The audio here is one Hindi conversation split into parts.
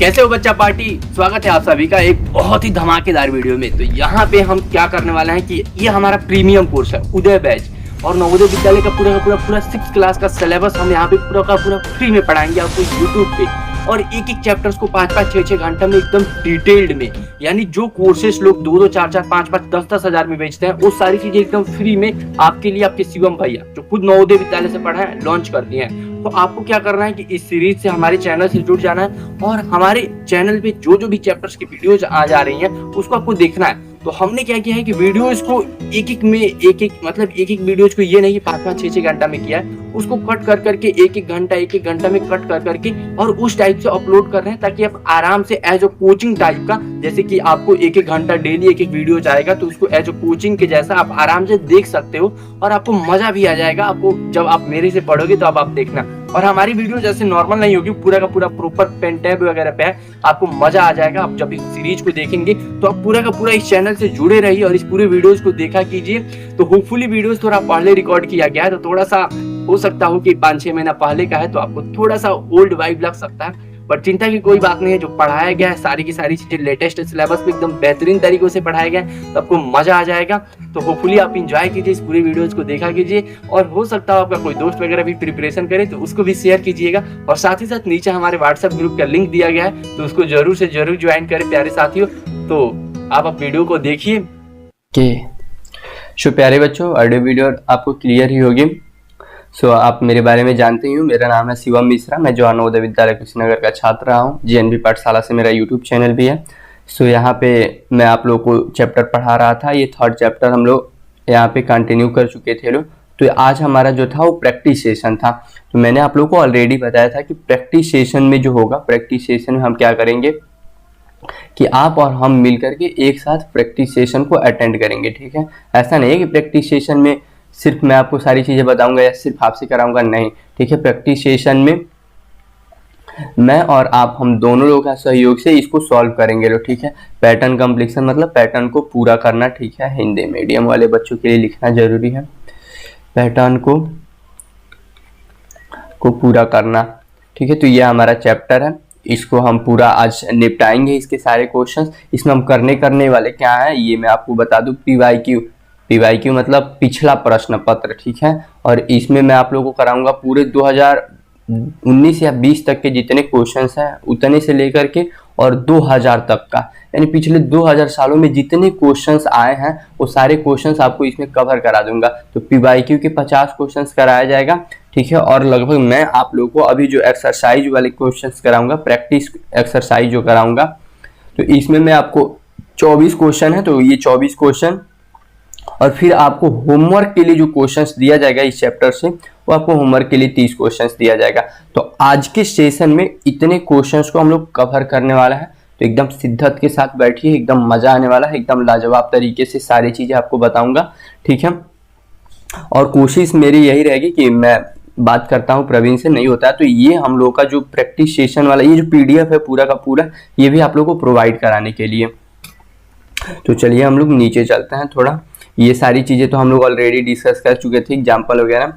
कैसे हो बच्चा पार्टी। स्वागत है आप सभी का एक बहुत ही धमाकेदार वीडियो में। तो यहाँ पे हम क्या करने वाले हैं कि ये हमारा प्रीमियम कोर्स है उदय बैच, और नवोदय विद्यालय का पूरा 6 क्लास का सिलेबस हम यहाँ पे पूरा का पूरा फ्री में पढ़ाएंगे आपको यूट्यूब पे। और एक एक चैप्टर्स को 5-5, 6-6 घंटा में एकदम डिटेल्ड में, यानी जो कोर्सेस लोग 2-2, 4-4, 5-5, 10-10 हजार में बेचते हैं वो सारी चीजें एकदम फ्री में आपके लिए आपके शिवम भैया जो खुद नवोदय विद्यालय से पढ़ा है लॉन्च कर दिए हैं। तो आपको क्या करना है कि इस सीरीज से हमारे चैनल से जुड़ जाना है और हमारे चैनल पे जो भी चैप्टर्स की वीडियोज आ जा रही हैं उसको आपको देखना है। तो हमने क्या किया है कि वीडियोज को एक एक वीडियोज को ये नहीं 5-5, 6-6 घंटा में किया है, उसको कट कर करके एक एक घंटा में कट कर करके और उस टाइप से अपलोड कर रहे हैं ताकि आप आराम से एज अ कोचिंग टाइप का, जैसे कि आपको एक घंटा डेली एक वीडियो आएगा तो उसको एज अ कोचिंग के जैसा आप आराम से देख सकते हो और आपको मजा भी आ जाएगा। आपको जब आप मेरे से पढ़ोगे तो आप देखना। और हमारी वीडियो जैसे नॉर्मल नहीं होगी, पूरा का पूरा प्रॉपर पेन टैब वगैरह पे है, आपको मजा आ जाएगा। आप जब इस सीरीज को देखेंगे तो आप पूरा का पूरा इस चैनल से जुड़े रहिए और इस पूरे वीडियोस को देखा कीजिए। तो होपफुली वीडियोस थोड़ा पहले रिकॉर्ड किया गया है तो थोड़ा सा हो सकता हो कि 5-6 महीना पहले का है तो आपको थोड़ा सा ओल्ड वाइब लग सकता है, पर चिंता की कोई बात नहीं है। जो पढ़ाया गया है सारी की सारी चीजें लेटेस्ट सिलेबस में एकदम बेहतरीन तरीके से पढ़ाया गया है, तो आपको मजा आ जाएगा। तो होपफुली आप एंजॉय कीजिए, इस पूरे वीडियोस को देखा कीजिए और हो सकता है आपका कोई दोस्त वगैरह भी प्रिपरेशन करे तो उसको भी शेयर कीजिएगा। और साथ ही साथ नीचे हमारे व्हाट्सएप ग्रुप का लिंक दिया गया है तो उसको जरूर से जरूर ज्वाइन करें प्यारे साथियों। तो आप वीडियो को देखिए। प्यारे बच्चों, ऑडियो वीडियो आपको क्लियर ही होगी। आप मेरे बारे में जानते ही हो, मेरा नाम है शिवम मिश्रा। मैं जवाहर नवोदय विद्यालय कुशीनगर का छात्र रहा हूँ। जीएनवी पाठशाला से मेरा यूट्यूब चैनल भी है। यहाँ पे मैं आप लोगों को चैप्टर पढ़ा रहा था। ये 3rd चैप्टर हम लोग यहाँ पे कंटिन्यू कर चुके थे लोग। तो आज हमारा जो था वो प्रैक्टिस सेशन था। तो मैंने आप लोगों को ऑलरेडी बताया था कि प्रैक्टिस सेशन में जो होगा, प्रैक्टिस सेशन में हम क्या करेंगे कि आप और हम मिल करके एक साथ प्रैक्टिस सेशन को अटेंड करेंगे। ठीक है, ऐसा नहीं है कि प्रैक्टिस सेशन में सिर्फ मैं आपको सारी चीजें बताऊंगा या सिर्फ आपसे कराऊंगा, नहीं। ठीक है, प्रैक्टिस सेशन में मैं और आप, हम दोनों लोगों का सहयोग से इसको सॉल्व करेंगे लोग। ठीक है, पैटर्न कंप्लीशन मतलब पैटर्न को पूरा करना। ठीक है, हिंदी मीडियम वाले बच्चों के लिए लिखना जरूरी है, पैटर्न को पूरा करना। ठीक है, तो ये हमारा चैप्टर है, इसको हम पूरा आज निपटाएंगे। इसके सारे क्वेश्चंस इसमें हम करने वाले क्या है ये मैं आपको बता दूं। पीवाईक्यू मतलब पिछला प्रश्न पत्र। ठीक है, और इसमें मैं आप लोगों को कराऊंगा पूरे 2019 या 20 तक के जितने क्वेश्चंस हैं उतने से लेकर के और 2000 तक का, यानी पिछले 2000 सालों में जितने क्वेश्चंस आए हैं वो सारे क्वेश्चंस आपको इसमें कवर करा दूंगा। तो पीवाईक्यू के 50 क्वेश्चंस कराया जाएगा। ठीक है, और लगभग मैं आप लोगों को अभी जो एक्सरसाइज वाले क्वेश्चंस कराऊंगा, प्रैक्टिस एक्सरसाइज जो कराऊंगा, तो इसमें मैं आपको 24 क्वेश्चन है, तो ये 24 क्वेश्चन और फिर आपको होमवर्क के लिए जो क्वेश्चंस दिया जाएगा इस चैप्टर से, वो आपको होमवर्क के लिए 30 क्वेश्चंस दिया जाएगा। तो आज के सेशन में इतने क्वेश्चंस को हम लोग कवर करने वाला है। तो एकदम शिद्दत के साथ बैठिए, एकदम मजा आने वाला है, एकदम लाजवाब तरीके से सारी चीजें आपको बताऊंगा। ठीक है, और कोशिश मेरी यही रहेगी कि मैं बात करता हूँ प्रवीण से, नहीं होता है तो ये हम लोग का जो प्रैक्टिस सेशन वाला ये जो पीडीएफ है पूरा का पूरा, ये भी आप लोग को प्रोवाइड कराने के लिए। तो चलिए हम लोग नीचे चलते हैं थोड़ा। ये सारी चीजें तो हम लोग ऑलरेडी डिस्कस कर चुके थे, एग्जाम्पल वगैरह।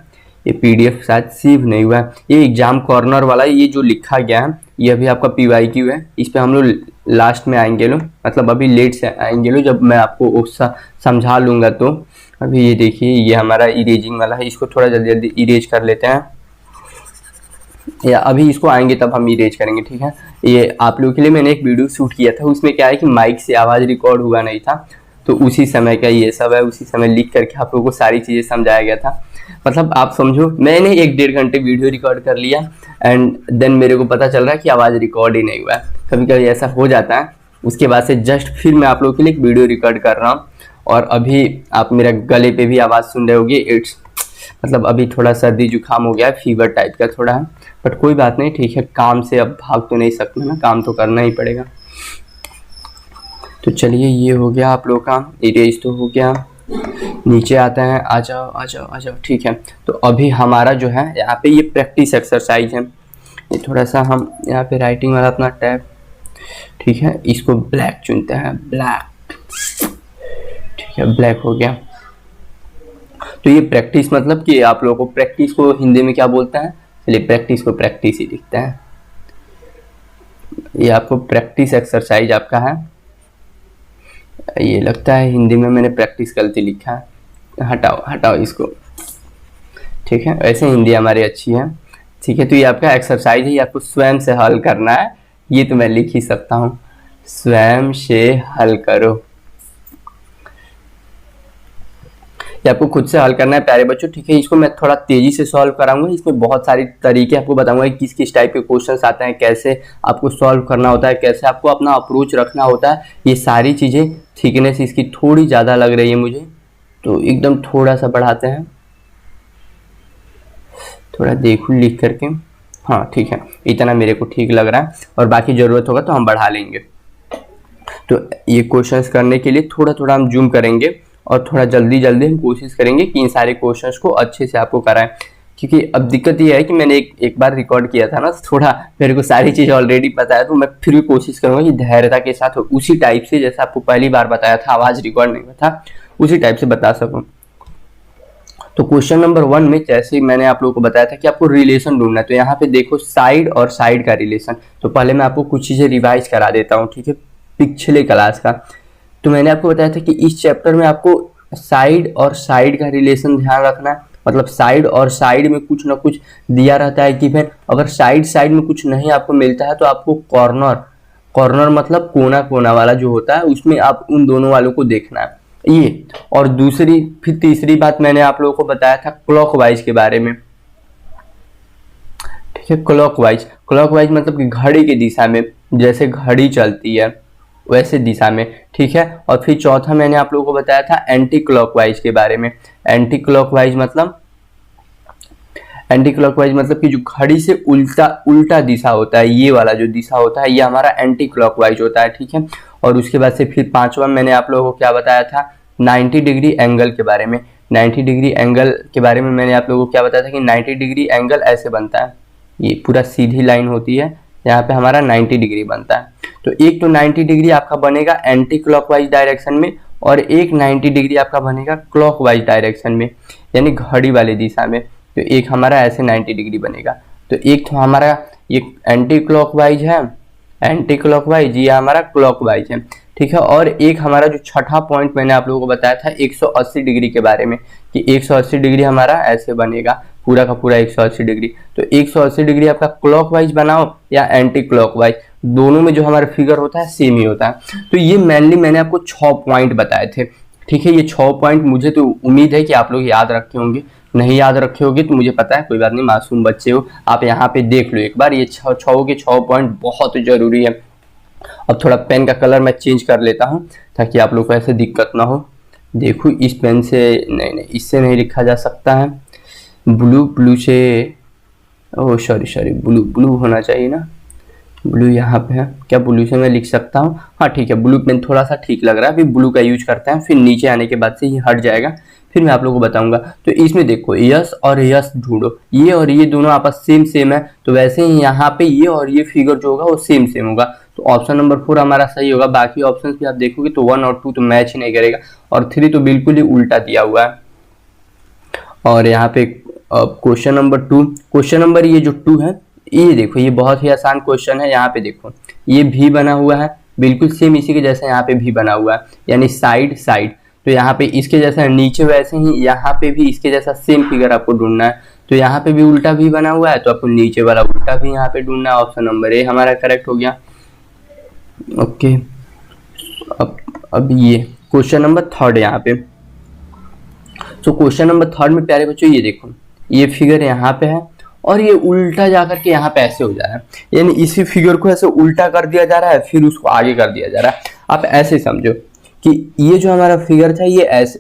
ये पीडीएफ शायद सेव नहीं हुआ है, ये एग्जाम कॉर्नर वाला ये जो लिखा गया है ये अभी आपका पीवाईक्यू है। इस पे हम लोग लास्ट में आएंगे लो, मतलब अभी लेट से आएंगे लो, जब मैं आपको समझा लूंगा। तो अभी ये देखिए, ये हमारा इरेजिंग वाला है, इसको थोड़ा जल्दी जल्दी इरेज कर लेते हैं, या अभी इसको आएंगे तब हम इरेज करेंगे। ठीक है, ये आप लोगों के लिए मैंने एक वीडियो शूट किया था, उसमें क्या है कि माइक से आवाज रिकॉर्ड हुआ नहीं था, तो उसी समय का ये सब है, उसी समय लिख करके आप लोगों को सारी चीजें समझाया गया था। मतलब आप समझो मैंने 1-1.5 घंटे वीडियो रिकॉर्ड कर लिया एंड देन मेरे को पता चल रहा है कि आवाज रिकॉर्ड ही नहीं हुआ है। कभी कभी ऐसा हो जाता है। उसके बाद से जस्ट फिर मैं आप लोगों के लिए एक वीडियो रिकॉर्ड कर रहा हूँ और अभी आप मेरा गले पे भी आवाज सुन रहे होगे। इट्स मतलब अभी थोड़ा सर्दी जुकाम हो गया है, फीवर टाइप का थोड़ा है, बट कोई बात नहीं। ठीक है, काम से अब भाग तो नहीं सकते ना, काम तो करना ही पड़ेगा। तो चलिए ये हो गया आप लोग का इरेज तो हो गया, नीचे आता है, आ जाओ आ जाओ आ जाओ। ठीक है, तो अभी हमारा जो है यहाँ पे ये प्रैक्टिस एक्सरसाइज है। ये थोड़ा सा हम यहाँ पे राइटिंग वाला अपना टैब, ठीक है, इसको ब्लैक चुनते हैं, ब्लैक। ठीक है, ब्लैक हो गया। तो ये प्रैक्टिस मतलब कि आप लोगों को प्रैक्टिस को हिंदी में क्या बोलते हैं, चलिए प्रैक्टिस को प्रैक्टिस ही लिखते हैं। ये आपको प्रैक्टिस एक्सरसाइज आपका है, ये लगता है हिंदी में मैंने प्रैक्टिस गलती लिखा है, हटाओ हटाओ इसको, ठीक है। वैसे हिंदी हमारी अच्छी है, ठीक है। तो ये आपका एक्सरसाइज है, ये आपको स्वयं से हल करना है, ये तो मैं लिख ही सकता हूँ, स्वयं से हल करो, ये आपको खुद से हल करना है प्यारे बच्चों, ठीक है। इसको मैं थोड़ा तेजी से सॉल्व कराऊंगा, इसमें बहुत सारी तरीके आपको बताऊंगा किस किस टाइप के क्वेश्चंस आते हैं, कैसे आपको सॉल्व करना होता है, कैसे आपको अपना अप्रोच रखना होता है, ये सारी चीजें। थिकनेस इसकी थोड़ी ज्यादा लग रही है मुझे, तो एकदम थोड़ा सा बढ़ाते हैं, थोड़ा देखो लिख करके, हाँ ठीक है, इतना मेरे को ठीक लग रहा है, और बाकी जरूरत होगा तो हम बढ़ा लेंगे। तो ये क्वेश्चंस करने के लिए थोड़ा थोड़ा हम जूम करेंगे और थोड़ा जल्दी जल्दी हम कोशिश करेंगे कि इन सारे क्वेश्चंस को अच्छे से आपको कराएं, क्योंकि अब दिक्कत ये है कि मैंने एक बार रिकॉर्ड किया था ना, थोड़ा मेरे को सारी चीज़ ऑलरेडी पता है, तो मैं फिर भी कोशिश करूंगा कि धैर्यता के साथ उसी टाइप से, जैसे आपको पहली बार बताया था, आवाज़ रिकॉर्ड नहीं हुआ था, उसी टाइप से बता सकूँ। तो क्वेश्चन नंबर 1 में जैसे मैंने आप लोगों को बताया था कि आपको रिलेशन ढूंढना है, तो यहाँ पे देखो साइड और साइड का रिलेशन। तो पहले मैं आपको कुछ चीज़ें रिवाइज करा देता हूँ, ठीक है, पिछले क्लास का। तो मैंने आपको बताया था कि इस चैप्टर में आपको साइड और साइड का रिलेशन ध्यान रखना है, मतलब साइड और साइड में कुछ ना कुछ दिया रहता है कि फिर अगर साइड साइड में कुछ नहीं आपको मिलता है तो आपको कॉर्नर, कॉर्नर मतलब कोना कोना वाला जो होता है, उसमें आप उन दोनों वालों को देखना है, ये। और दूसरी फिर तीसरी बात मैंने आप लोगों को बताया था क्लॉकवाइज के बारे में, ठीक है। क्लॉकवाइज, क्लॉकवाइज मतलब कि घड़ी की दिशा में, जैसे घड़ी चलती है वैसे दिशा में, ठीक है। और फिर चौथा मैंने आप लोगों को बताया था एंटी क्लॉकवाइज के बारे में। एंटी क्लॉकवाइज मतलब, एंटी क्लॉकवाइज मतलब कि जो घड़ी से उल्टा उल्टा दिशा होता है, ये वाला जो दिशा होता है, ये हमारा एंटी क्लॉकवाइज होता है, ठीक है। और उसके बाद से फिर पांचवा मैंने आप लोगों को क्या बताया था, 90 डिग्री एंगल के बारे में। 90 डिग्री एंगल के बारे में मैंने आप लोगों को क्या बताया था कि 90 डिग्री एंगल ऐसे बनता है, ये पूरा सीधी लाइन होती है, यहाँ पे हमारा 90 डिग्री बनता है। तो एक तो 90 डिग्री आपका बनेगा एंटी क्लॉकवाइज डायरेक्शन में, और एक 90 डिग्री आपका बनेगा क्लॉकवाइज डायरेक्शन में, यानी घड़ी वाली दिशा में। तो एक हमारा ऐसे 90 डिग्री बनेगा। तो एक तो हमारा ये एंटी क्लॉकवाइज है, एंटी क्लॉकवाइज, ये हमारा क्लॉकवाइज है, ठीक है। और एक हमारा जो छठा पॉइंट मैंने आप लोगों को बताया था 180 डिग्री के बारे में, कि 180 डिग्री हमारा ऐसे बनेगा, पूरा का पूरा 180 डिग्री। तो 180 डिग्री आपका क्लॉकवाइज बनाओ या एंटी क्लॉकवाइज, दोनों में जो हमारा फिगर होता है सेम ही होता है। तो ये मेनली मैंने आपको 6 पॉइंट बताए थे, ठीक है। ये 6 पॉइंट मुझे तो उम्मीद है कि आप लोग याद रखे होंगे, नहीं याद रखे होंगे तो मुझे पता है, कोई बात नहीं, मासूम बच्चे हो आप, यहाँ पे देख लो एक बार, ये 6 के 6 पॉइंट बहुत जरूरी है। अब थोड़ा पेन का कलर मैं चेंज कर लेता हूँ ताकि आप लोग को ऐसे दिक्कत ना हो। देखो इस पेन से नहीं, इससे नहीं लिखा जा सकता है, ब्लू से, ओह सॉरी, ब्लू होना चाहिए ना, ब्लू यहाँ पे है क्या, ब्लू से मैं लिख सकता हूँ, हाँ ठीक है, ब्लू पेन थोड़ा सा ठीक लग रहा है, अभी ब्लू का यूज करते हैं, फिर नीचे आने के बाद से ये हट जाएगा, फिर मैं आप लोगों को बताऊंगा। तो इसमें देखो यस और यस ढूंढो, ये और ये दोनों आपस सेम है, तो वैसे ही यहाँ पे ये और ये फिगर जो होगा वो सेम होगा, तो ऑप्शन नंबर 4 हमारा सही होगा। बाकी ऑप्शन भी आप देखोगे तो 1 और 2 तो मैच ही नहीं करेगा, और 3 तो बिल्कुल ही उल्टा दिया हुआ है। और यहाँ पे क्वेश्चन नंबर 2, क्वेश्चन नंबर ये जो 2 है, ये देखो ये बहुत ही आसान क्वेश्चन है। यहाँ पे देखो ये भी बना हुआ है, बिल्कुल सेम इसी के जैसा यहाँ पे भी बना हुआ है, यानी साइड साइड। तो यहाँ पे इसके जैसा नीचे, वैसे ही यहाँ पे भी इसके जैसा सेम फिगर आपको ढूंढना है। तो यहाँ पे भी उल्टा भी बना हुआ है, तो आपको नीचे वाला उल्टा भी यहाँ पे ढूंढना है। ऑप्शन नंबर ए हमारा करेक्ट हो गया। ओके, अब ये क्वेश्चन नंबर 3 यहाँ पे। तो क्वेश्चन नंबर 3 में प्यारे बच्चों ये देखो, ये फिगर यहाँ पे है और ये उल्टा जाकर के यहाँ पे ऐसे हो जा रहा है, यानी इसी फिगर को ऐसे उल्टा कर दिया जा रहा है, फिर उसको आगे कर दिया जा रहा है। आप ऐसे समझो कि ये जो हमारा फिगर था ये ऐसे,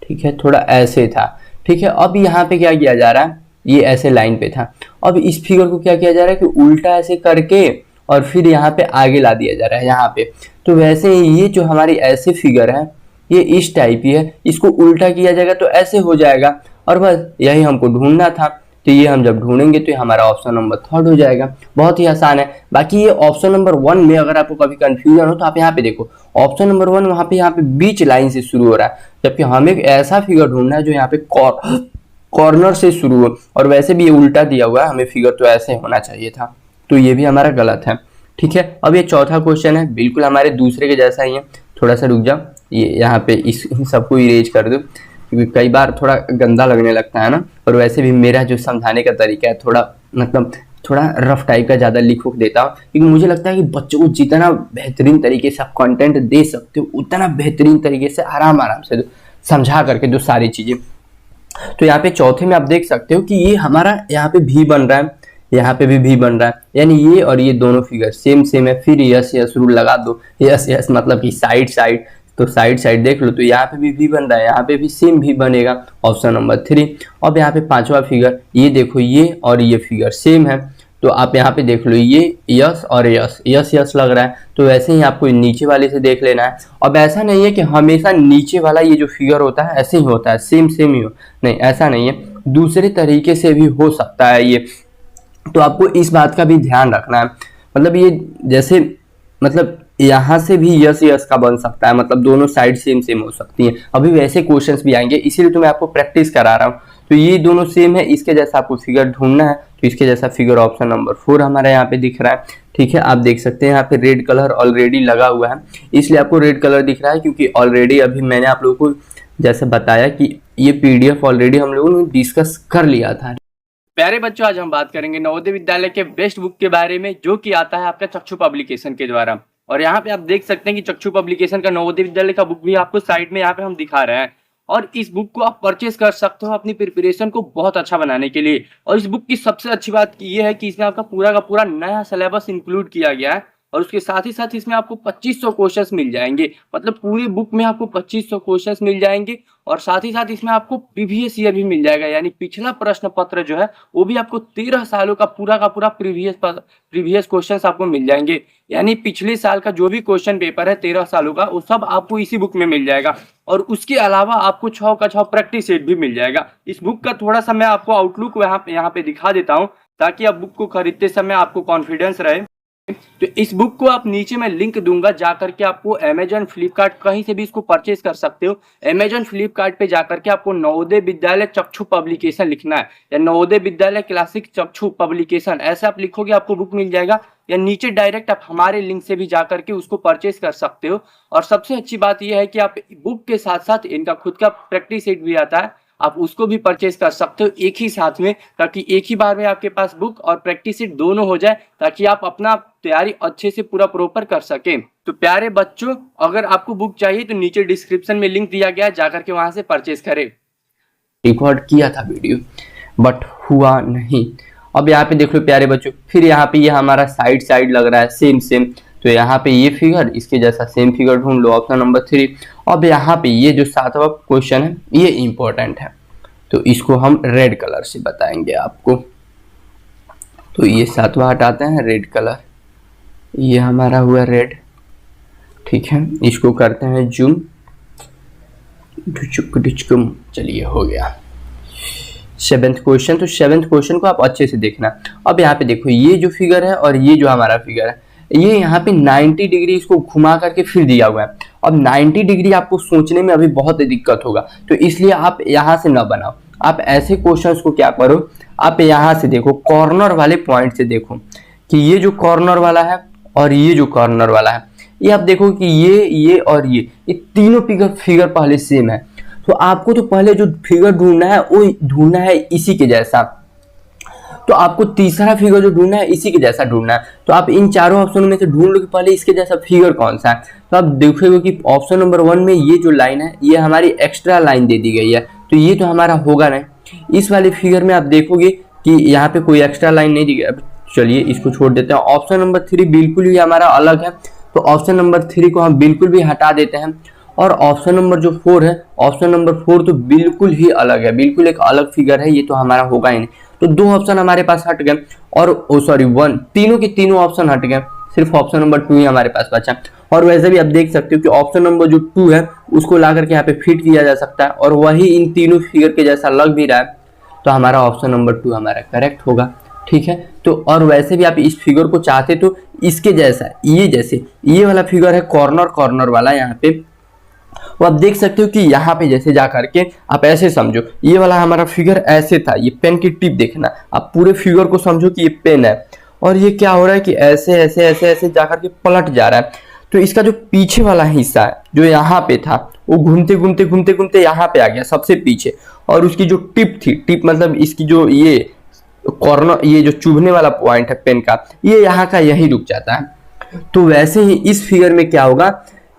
ठीक है, थोड़ा ऐसे था, ठीक है। अब यहाँ पे क्या किया जा रहा है, ये ऐसे लाइन पे था, अब इस फिगर को क्या किया जा रहा है कि उल्टा ऐसे करके और फिर यहाँ पे आगे ला दिया जा रहा है यहाँ पे। तो वैसे ही ये जो हमारी ऐसे फिगर है ये इस टाइप ही है, इसको उल्टा किया जाएगा तो ऐसे हो जाएगा, और बस यही हमको ढूंढना था। तो ये हम जब ढूंढेंगे तो हमारा ऑप्शन नंबर 3 हो जाएगा। बहुत ही आसान है। बाकी ये ऑप्शन नंबर 1 में अगर आपको कभी कंफ्यूजन हो तो आप यहाँ पे देखो, ऑप्शन नंबर 1 वहाँ पे यहाँ पे बीच लाइन से शुरू हो रहा है, जबकि हमें एक ऐसा फिगर ढूंढना है जो यहाँ पे कॉर्नर से शुरू हो, और वैसे भी ये उल्टा दिया हुआ है, हमें फिगर तो ऐसे होना चाहिए था, तो ये भी हमारा गलत है। ठीक है, अब ये चौथा क्वेश्चन है, बिल्कुल हमारे दूसरे के जैसा ही है। थोड़ा सा रुक जाओ, ये यहाँ पे इस इन सबको इरेज कर दो, क्योंकि कई बार थोड़ा गंदा लगने लगता है ना। और वैसे भी मेरा जो समझाने का तरीका है थोड़ा मतलब थोड़ा रफ टाइप का, ज़्यादा लिख देता हूँ, क्योंकि मुझे लगता है कि बच्चों को जितना बेहतरीन तरीके से आप कंटेंट दे सकते हो उतना बेहतरीन तरीके से आराम से समझा करके दो सारी चीज़ें। तो यहाँ पे चौथे में आप देख सकते हो कि ये हमारा यहाँ पे भी बन रहा है, यहाँ पे भी बन रहा है, यानी ये और ये दोनों फिगर सेम सेम है। फिर यस यस रूल लगा दो, यस यस मतलब कि साइड साइड, तो साइड साइड देख लो, तो यहाँ पे भी बन रहा है, यहाँ पे भी सेम भी बनेगा, ऑप्शन नंबर 3। अब यहाँ पे पांचवा फिगर ये देखो, ये और ये फिगर सेम है, तो आप यहाँ पे देख लो ये यस और यस, यस यस लग रहा है, तो वैसे ही आपको नीचे वाले से देख लेना है। अब ऐसा नहीं है कि हमेशा नीचे वाला ये जो फिगर होता है ऐसे ही होता है, सेम सेम ही हो, नहीं ऐसा नहीं है, दूसरे तरीके से भी हो सकता है ये, तो आपको इस बात का भी ध्यान रखना है। मतलब ये जैसे मतलब यहाँ से भी यस यस का बन सकता है, मतलब दोनों साइड सेम सेम हो सकती हैं। अभी वैसे क्वेश्चंस भी आएंगे, इसीलिए तो मैं आपको प्रैक्टिस करा रहा हूँ। तो ये दोनों सेम है, इसके जैसा आपको फिगर ढूंढना है, तो इसके जैसा फिगर ऑप्शन नंबर 4 हमारा यहाँ पे दिख रहा है। ठीक है, आप देख सकते हैं यहाँ पे रेड कलर ऑलरेडी लगा हुआ है, इसलिए आपको रेड कलर दिख रहा है, क्योंकि ऑलरेडी अभी मैंने आप लोगों को जैसे बताया कि ये पीडीएफ ऑलरेडी हम लोगों ने डिस्कस कर लिया था। प्यारे बच्चों, आज हम बात करेंगे नवोदय विद्यालय के बेस्ट बुक के बारे में, जो कि आता है आपका चक्षु पब्लिकेशन के द्वारा। और यहाँ पे आप देख सकते हैं कि चक्षु पब्लिकेशन का नवोदय विद्यालय का बुक भी आपको साइड में यहाँ पे हम दिखा रहे हैं, और इस बुक को आप परचेज कर सकते हो अपनी प्रिपरेशन को बहुत अच्छा बनाने के लिए। और इस बुक की सबसे अच्छी बात ये है कि इसमें आपका पूरा का पूरा नया सिलेबस इंक्लूड किया गया है, और उसके साथ ही साथ इसमें आपको 2500 क्वेश्चंस मिल जाएंगे, मतलब पूरी बुक में आपको 2500 क्वेश्चंस मिल जाएंगे। और साथ ही साथ इसमें आपको प्रीवियस ईयर भी मिल जाएगा, यानी पिछला प्रश्न पत्र जो है वो भी आपको 13 सालों का पूरा प्रीवियस क्वेश्चंस आपको मिल जाएंगे, यानी पिछले साल का जो भी क्वेश्चन पेपर है 13 सालों का, वो सब आपको इसी बुक में मिल जाएगा। और उसके अलावा आपको 6 का 6 प्रैक्टिस सेट भी मिल जाएगा। इस बुक का थोड़ा सा मैं आपको आउटलुक यहाँ पे दिखा देता हूँ, ताकि आप बुक को खरीदते समय आपको कॉन्फिडेंस रहे। तो इस बुक को आप नीचे मैं लिंक दूंगा, जाकर के आपको अमेजन फ्लिपकार्ट कहीं से भी इसको परचेज कर सकते हो। अमेजन फ्लिपकार्ट पे जाकर के आपको नवोदय विद्यालय चक्षु पब्लिकेशन लिखना है, या नवोदय विद्यालय क्लासिक चक्षु पब्लिकेशन ऐसे आप लिखोगे, आपको बुक मिल जाएगा। या नीचे डायरेक्ट आप हमारे लिंक से भी जाकर के उसको परचेज कर सकते हो। और सबसे अच्छी बात यह है कि आप बुक के साथ साथ इनका खुद का प्रैक्टिस सेट भी आता है, आप उसको भी परचेज कर सकते हो एक ही साथ में, ताकि एक ही बार में आपके पास बुक और प्रैक्टिस सेट दोनों हो जाए, ताकि आप अपना तैयारी अच्छे से पूरा प्रॉपर कर सकें। तो प्यारे बच्चों, अगर आपको बुक चाहिए तो नीचे डिस्क्रिप्शन में लिंक दिया गया है, जाकर के वहां से परचेज करें। रिकॉर्ड किया था वीडियो, बट हुआ नहीं। अब यहाँ पे देख लो प्यारे बच्चों, फिर यहाँ पे ये हमारा साइड साइड लग रहा है सेम सेम, तो यहाँ पे ये फिगर इसके जैसा सेम फिगर ढूंढ लो, ऑप्शन नंबर 3। अब यहाँ पे ये जो 7वां क्वेश्चन है ये इंपॉर्टेंट है, तो इसको हम रेड कलर से बताएंगे आपको। तो ये 7वां हटाते हैं, रेड कलर, ये हमारा हुआ रेड। ठीक है, इसको करते हैं जूम, चलिए हो गया 7th क्वेश्चन। तो 7th क्वेश्चन को आप अच्छे से देखना। अब यहाँ पे देखो, ये जो फिगर है और ये जो हमारा फिगर है, ये यहाँ पे 90 डिग्री इसको घुमा करके फिर दिया हुआ है। अब 90 डिग्री आपको सोचने में अभी बहुत दिक्कत होगा, तो इसलिए आप यहाँ से ना बनाओ। आप ऐसे क्वेश्चंस को क्या करो, आप यहाँ से देखो, कॉर्नर वाले पॉइंट से देखो कि ये जो कॉर्नर वाला है और ये जो कॉर्नर वाला है, ये आप देखो कि ये और ये तीनों फिगर पहले सेम है। तो आपको तो पहले जो फिगर ढूंढना है वो ढूंढना है इसी के जैसा, तो आपको तीसरा फिगर जो ढूंढना है इसी के जैसा ढूंढना है। तो आप इन चारों ऑप्शनों में से ढूंढ लो कि पहले इसके जैसा फिगर कौन सा है। तो आप देखोगे कि ऑप्शन नंबर 1 में ये जो लाइन है ये हमारी एक्स्ट्रा लाइन दे दी गई है, तो ये तो हमारा होगा नहीं। इस वाले फिगर में आप देखोगे कि यहाँ पे कोई एक्स्ट्रा लाइन नहीं दी गई। चलिए इसको छोड़ देते हैं। ऑप्शन नंबर 3 बिल्कुल ही हमारा अलग है, तो ऑप्शन नंबर 3 को हम बिल्कुल भी हटा देते हैं। और ऑप्शन नंबर जो 4 है, ऑप्शन नंबर 4 तो बिल्कुल ही अलग है, बिल्कुल एक अलग फिगर है, ये तो हमारा होगा ही नहीं। तो 2 ऑप्शन हमारे पास हट गए, और 1 तीनों के तीनों ऑप्शन हट गए, सिर्फ ऑप्शन नंबर 2 ही हमारे पास बचा। और वैसे भी आप देख सकते हो कि ऑप्शन नंबर जो 2 है उसको ला करके यहाँ पे फिट किया जा सकता है, और वही इन तीनों फिगर के जैसा लग भी रहा है, तो हमारा ऑप्शन नंबर 2 हमारा करेक्ट होगा। ठीक है, तो और वैसे भी आप इस फिगर को चाहते तो इसके जैसा, ये जैसे ये वाला फिगर है कॉर्नर वाला, यहाँ पे वो आप देख सकते हो कि यहाँ पे जैसे जा करके आप ऐसे समझो, ये वाला हमारा फिगर ऐसे था, ये पेन की टिप देखना, आप पूरे फिगर को समझो कि ये पेन है, और ये क्या हो रहा है कि ऐसे ऐसे ऐसे ऐसे जाकर के पलट जा रहा है। तो इसका जो पीछे वाला हिस्सा है जो यहाँ पे था वो घूमते घूमते घूमते घूमते यहाँ पे आ गया सबसे पीछे, और उसकी जो टिप थी, टिप मतलब इसकी जो ये कॉर्नर, ये जो चुभने वाला पॉइंट है पेन का, ये यहाँ का यही रुक जाता है। तो वैसे ही इस फिगर में क्या होगा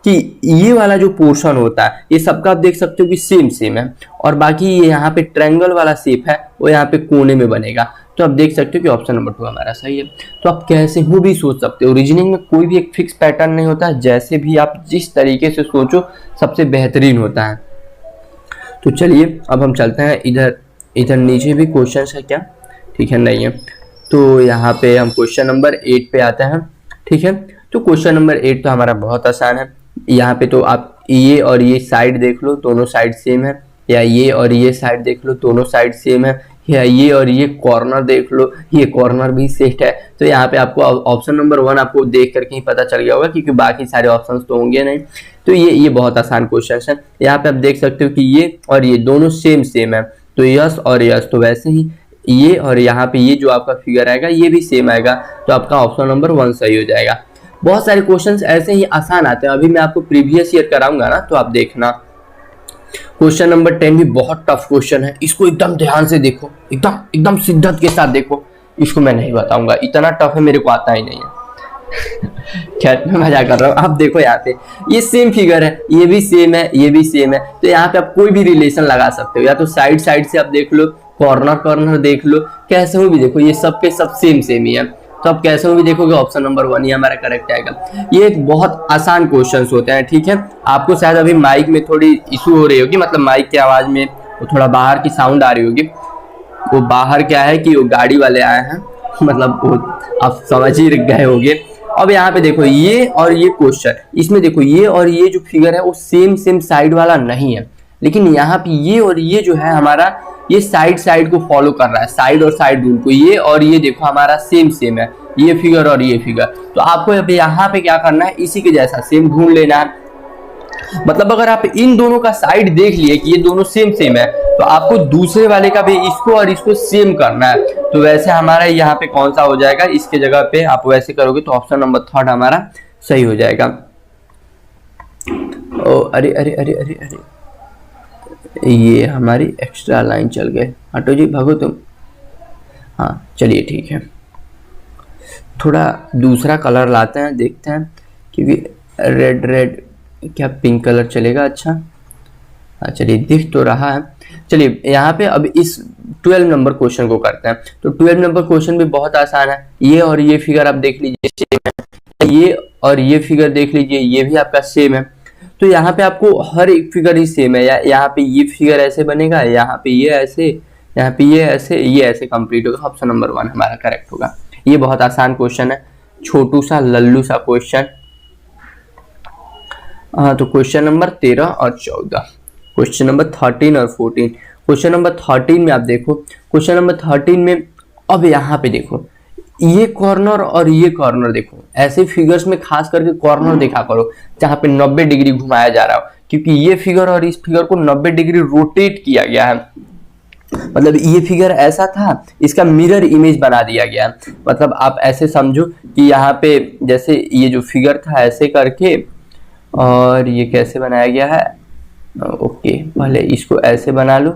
कि ये वाला जो पोर्शन होता है ये सबका आप देख सकते हो कि सेम सेम है, और बाकी ये यहाँ पे ट्रायंगल वाला शेप है वो यहाँ पे कोने में बनेगा। तो आप देख सकते हो कि ऑप्शन नंबर 2 हमारा सही है। तो आप कैसे हो भी सोच सकते हो, रीजनिंग में कोई भी एक फिक्स पैटर्न नहीं होता है, जैसे भी आप जिस तरीके से सोचो सबसे बेहतरीन होता है। तो चलिए अब हम चलते हैं इधर, इधर नीचे भी क्वेश्चन है क्या, ठीक है नहीं है। तो यहाँ पे हम क्वेश्चन नंबर 8 पे आते हैं, ठीक है। तो क्वेश्चन नंबर 8 तो हमारा बहुत आसान है। यहाँ पे तो आप ये और ये साइड देख लो दोनों साइड सेम है, या ये और ये साइड देख लो दोनों साइड सेम है, या ये और ये कॉर्नर देख लो ये कॉर्नर भी सेट है। तो यहाँ पे आपको ऑप्शन नंबर 1 आपको देख करके ही पता चल गया होगा, क्योंकि बाकी सारे ऑप्शंस तो होंगे नहीं। तो ये बहुत आसान क्वेश्चन है। यहाँ पे आप देख सकते हो कि ये और ये दोनों सेम सेम है, तो यस और यस। तो वैसे ही ये और यहाँ पे ये जो आपका फिगर आएगा ये भी सेम आएगा, तो आपका ऑप्शन नंबर 1 सही हो जाएगा। बहुत सारे क्वेश्चंस ऐसे ही आसान आते हैं, अभी मैं आपको प्रीवियस ईयर कराऊंगा ना तो आप देखना। क्वेश्चन नंबर 10 भी बहुत टफ क्वेश्चन है, इसको एकदम ध्यान से देखो, एकदम एकदम शिद्दत के साथ देखो। इसको मैं नहीं बताऊंगा, इतना टफ है, मेरे को आता ही नहीं है। खैर मैं मजाक कर रहा हूँ। आप देखो यहाँ पे ये सेम फिगर है, ये भी सेम है, ये भी सेम है। तो यहाँ पे आप कोई भी रिलेशन लगा सकते हो, या तो साइड साइड से आप देख लो, कॉर्नर कॉर्नर देख लो, कैसे हो भी देखो ये सब के सब सेम सेम ही है। तो आप कैसे भी देखोगे ऑप्शन नंबर 1 ही हमारा करेक्ट आएगा। ये एक बहुत आसान क्वेश्चंस होते हैं, ठीक है। आपको शायद अभी माइक में थोड़ी इशू हो रही होगी, मतलब माइक की आवाज में वो थोड़ा बाहर की साउंड आ रही होगी। वो बाहर क्या है कि वो गाड़ी वाले आए हैं, मतलब वो आप समझ ही गए होंगे। अब यहाँ पे देखो ये और ये क्वेश्चन, इसमें देखो ये और ये जो फिगर है वो सेम सेम साइड वाला नहीं है, लेकिन यहाँ पे ये और ये जो है हमारा ये साइड साइड को फॉलो कर रहा है, साइड और साइड रूल को। ये और ये देखो हमारा सेम सेम है, ये फिगर और ये फिगर। तो आपको अभी यहाँ पे क्या करना है, इसी के जैसा सेम ढूंढ लेना है। मतलब अगर आप इन दोनों का साइड देख लिए कि ये दोनों सेम सेम है, तो आपको दूसरे वाले का भी इसको और इसको सेम करना है। तो वैसे हमारा यहाँ पे कौन सा हो जाएगा, इसके जगह पे आप वैसे करोगे तो ऑप्शन नंबर 3 हमारा सही हो जाएगा। ओ अरे अरे अरे अरे अरे, ये हमारी एक्स्ट्रा लाइन चल गए, हटो जी भागो तुम। हाँ चलिए ठीक है, थोड़ा दूसरा कलर लाते हैं, देखते हैं, क्योंकि रेड रेड क्या पिंक कलर चलेगा। अच्छा हाँ चलिए दिख तो रहा है। चलिए यहाँ पे अब इस 12 नंबर क्वेश्चन को करते हैं। तो 12 नंबर क्वेश्चन भी बहुत आसान है। ये और ये फिगर आप देख लीजिए सेम है, ये और ये फिगर देख लीजिए ये भी आपका सेम है। तो यहाँ पे आपको हर एक फिगर ही सेम है, या यहाँ पे ये फिगर ऐसे बनेगा, यहाँ पे ये ऐसे, यहाँ पे ये ऐसे कंप्लीट होगा। ऑप्शन नंबर 1 हमारा करेक्ट होगा। ये बहुत आसान क्वेश्चन है, छोटू सा लल्लू सा क्वेश्चन। हाँ तो क्वेश्चन नंबर 13 और 14, क्वेश्चन नंबर 13 और 14। क्वेश्चन नंबर 13 में आप देखो, क्वेश्चन नंबर 13 में अब यहाँ पे देखो ये कॉर्नर और ये कॉर्नर देखो, ऐसे फिगर्स में खास करके कॉर्नर देखा करो जहां पे 90 डिग्री घुमाया जा रहा हो, क्योंकि ये फिगर और इस फिगर को 90 डिग्री रोटेट किया गया है। मतलब ये फिगर ऐसा था, इसका मिरर इमेज बना दिया गया। मतलब आप ऐसे समझो कि यहाँ पे जैसे ये जो फिगर था ऐसे करके, और ये कैसे बनाया गया है, ओके पहले इसको ऐसे बना लो,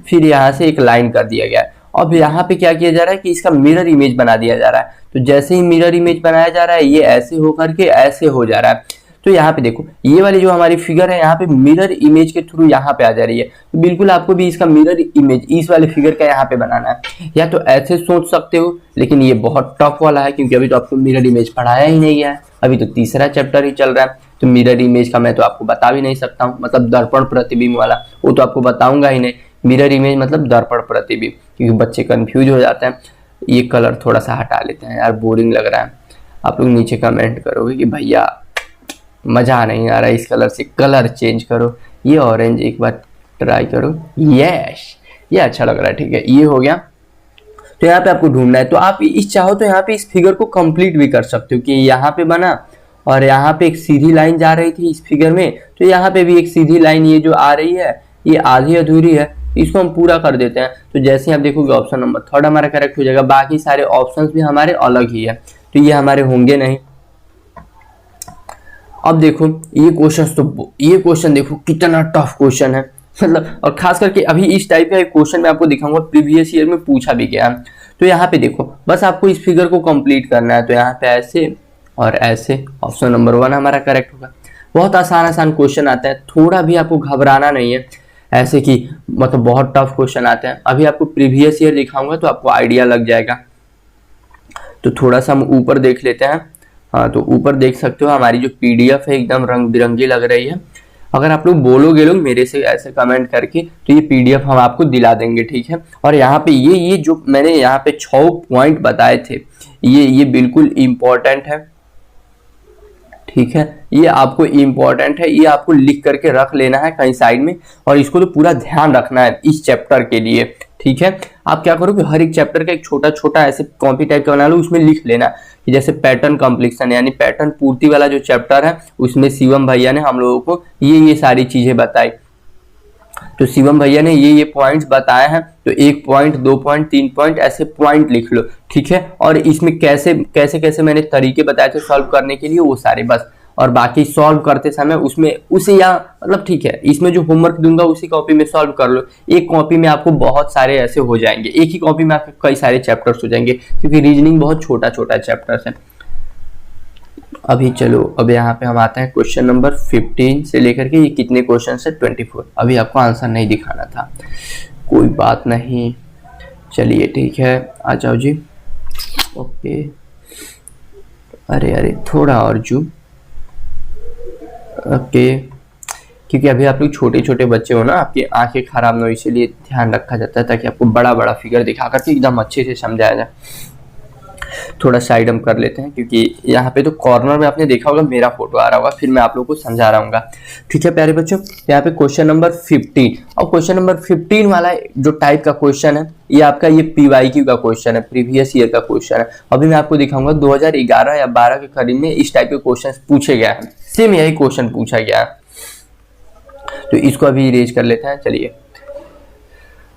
फिर यहाँ से एक लाइन कर दिया गया है। अब यहाँ पे क्या किया जा रहा है कि इसका मिरर इमेज बना दिया जा रहा है। तो जैसे ही मिरर इमेज बनाया जा रहा है ये ऐसे होकर के ऐसे हो जा रहा है। तो यहाँ पे देखो ये वाली जो हमारी फिगर है यहाँ पे मिरर इमेज के थ्रू यहाँ पे आ जा रही है। तो बिल्कुल आपको भी इसका मिरर इमेज इस वाले फिगर का यहाँ पे बनाना है। या तो ऐसे सोच सकते हो, लेकिन ये बहुत टफ वाला है क्योंकि अभी तो आपको मिरर इमेज पढ़ाया ही नहीं गया है, अभी तो तीसरा चैप्टर ही चल रहा है। तो मिरर इमेज का मैं तो आपको बता भी नहीं सकता हूँ, मतलब दर्पण प्रतिबिंब वाला वो तो आपको बताऊंगा ही नहीं। मिरर इमेज मतलब दर्पण प्रतिबिंब, क्योंकि बच्चे कंफ्यूज हो जाते हैं। ये कलर थोड़ा सा हटा लेते हैं यार, बोरिंग लग रहा है। आप लोग नीचे कमेंट करोगे कि भैया मजा नहीं आ रहा है इस कलर से, कलर चेंज करो। ये ऑरेंज एक बार ट्राई करो, यस ये अच्छा लग रहा है, ठीक है ये हो गया। तो यहाँ पे आपको ढूंढना है। तो आप इस चाहो तो यहाँ पे इस फिगर को कंप्लीट भी कर सकते हो कि यहाँ पे बना और यहाँ पे एक सीधी लाइन जा रही थी इस फिगर में, तो यहाँ पे भी एक सीधी लाइन ये जो आ रही है ये आधी अधूरी है, इसको हम पूरा कर देते हैं। तो जैसे आप देखोगे ऑप्शन नंबर 3 हमारा करेक्ट हो जाएगा। बाकी सारे ऑप्शंस भी हमारे अलग ही है, तो ये हमारे होंगे नहीं। अब देखो ये क्वेश्चन देखो कितना टफ क्वेश्चन है, मतलब और खास करके अभी इस टाइप का एक क्वेश्चन मैं आपको दिखाऊंगा, प्रीवियस ईयर में पूछा भी गया। तो यहाँ पे देखो बस आपको इस फिगर को कंप्लीट करना है। तो यहाँ पे ऐसे और ऐसे, ऑप्शन नंबर 1 हमारा करेक्ट होगा। बहुत आसान क्वेश्चन आता है, थोड़ा भी आपको घबराना नहीं है, ऐसे कि मतलब बहुत टफ क्वेश्चन आते हैं। अभी आपको प्रीवियस ईयर दिखाऊंगा तो आपको आइडिया लग जाएगा। तो थोड़ा सा हम ऊपर देख लेते हैं। हाँ, तो ऊपर देख सकते हो हमारी जो पीडीएफ है एकदम रंग बिरंगी लग रही है। अगर आप लोग बोलोगे लोग मेरे से ऐसे कमेंट करके तो ये पीडीएफ हम आपको दिला देंगे, ठीक है। और यहाँ पे ये जो मैंने यहाँ पे 6 पॉइंट बताए थे, ये बिल्कुल इम्पोर्टेंट है, ठीक है। ये आपको इम्पोर्टेंट है, ये आपको लिख करके रख लेना है कहीं साइड में, और इसको तो पूरा ध्यान रखना है इस चैप्टर के लिए, ठीक है। आप क्या करो कि हर एक चैप्टर का एक छोटा छोटा ऐसे कॉपी टाइप का बना लो, उसमें लिख लेना कि जैसे पैटर्न कम्प्लीशन यानी पैटर्न पूर्ति वाला जो चैप्टर है उसमें शिवम भैया ने हम लोगों को ये सारी चीजें बताई। तो शिवम भैया ने ये पॉइंट्स बताए हैं, तो 1 पॉइंट 2 पॉइंट 3 पॉइंट ऐसे पॉइंट लिख लो, ठीक है। और इसमें कैसे मैंने तरीके बताए थे सॉल्व करने के लिए, वो सारे बस। और बाकी सॉल्व करते समय उसमें उसे या मतलब ठीक है, इसमें जो होमवर्क दूंगा उसी कॉपी में सॉल्व कर लो। एक कॉपी में आपको बहुत सारे ऐसे हो जाएंगे, एक ही कॉपी में आपके कई सारे चैप्टर्स हो जाएंगे, क्योंकि रीजनिंग बहुत छोटा छोटा चैप्टर्स है। अभी चलो, अब यहाँ पे हम आते हैं क्वेश्चन नंबर 15 से लेकर के ये कितने क्वेश्चन है 24। अभी आपको आंसर नहीं दिखाना था, कोई बात नहीं, चलिए ठीक है, आ जाओ जी। ओके, अरे थोड़ा और जूम, ओके, क्योंकि अभी आप लोग छोटे छोटे बच्चे हो ना, आपकी आंखें खराब ना हो, इसीलिए ध्यान रखा जाता है ताकि आपको बड़ा बड़ा फिगर दिखा करके एकदम अच्छे से समझाया जाए। थोड़ा साइड हम कर लेते हैं, क्योंकि यहाँ पे तो कॉर्नर में आपने देखा होगा मेरा फोटो आ रहा होगा, फिर मैं आप लोगों को समझा रहा हूँ, ठीक है प्यारे बच्चों। यहाँ पे क्वेश्चन नंबर 15, और क्वेश्चन नंबर 15 वाला जो टाइप का क्वेश्चन है ये आपका ये PYQ का क्वेश्चन है, प्रीवियस ईयर का क्वेश्चन है। अभी मैं आपको दिखाऊंगा 2011 या 12 के करीब में इस टाइप के क्वेश्चन पूछे गए हैं, सेम यही क्वेश्चन पूछा गया है। तो इसको अभी इरेज कर लेते हैं, चलिए।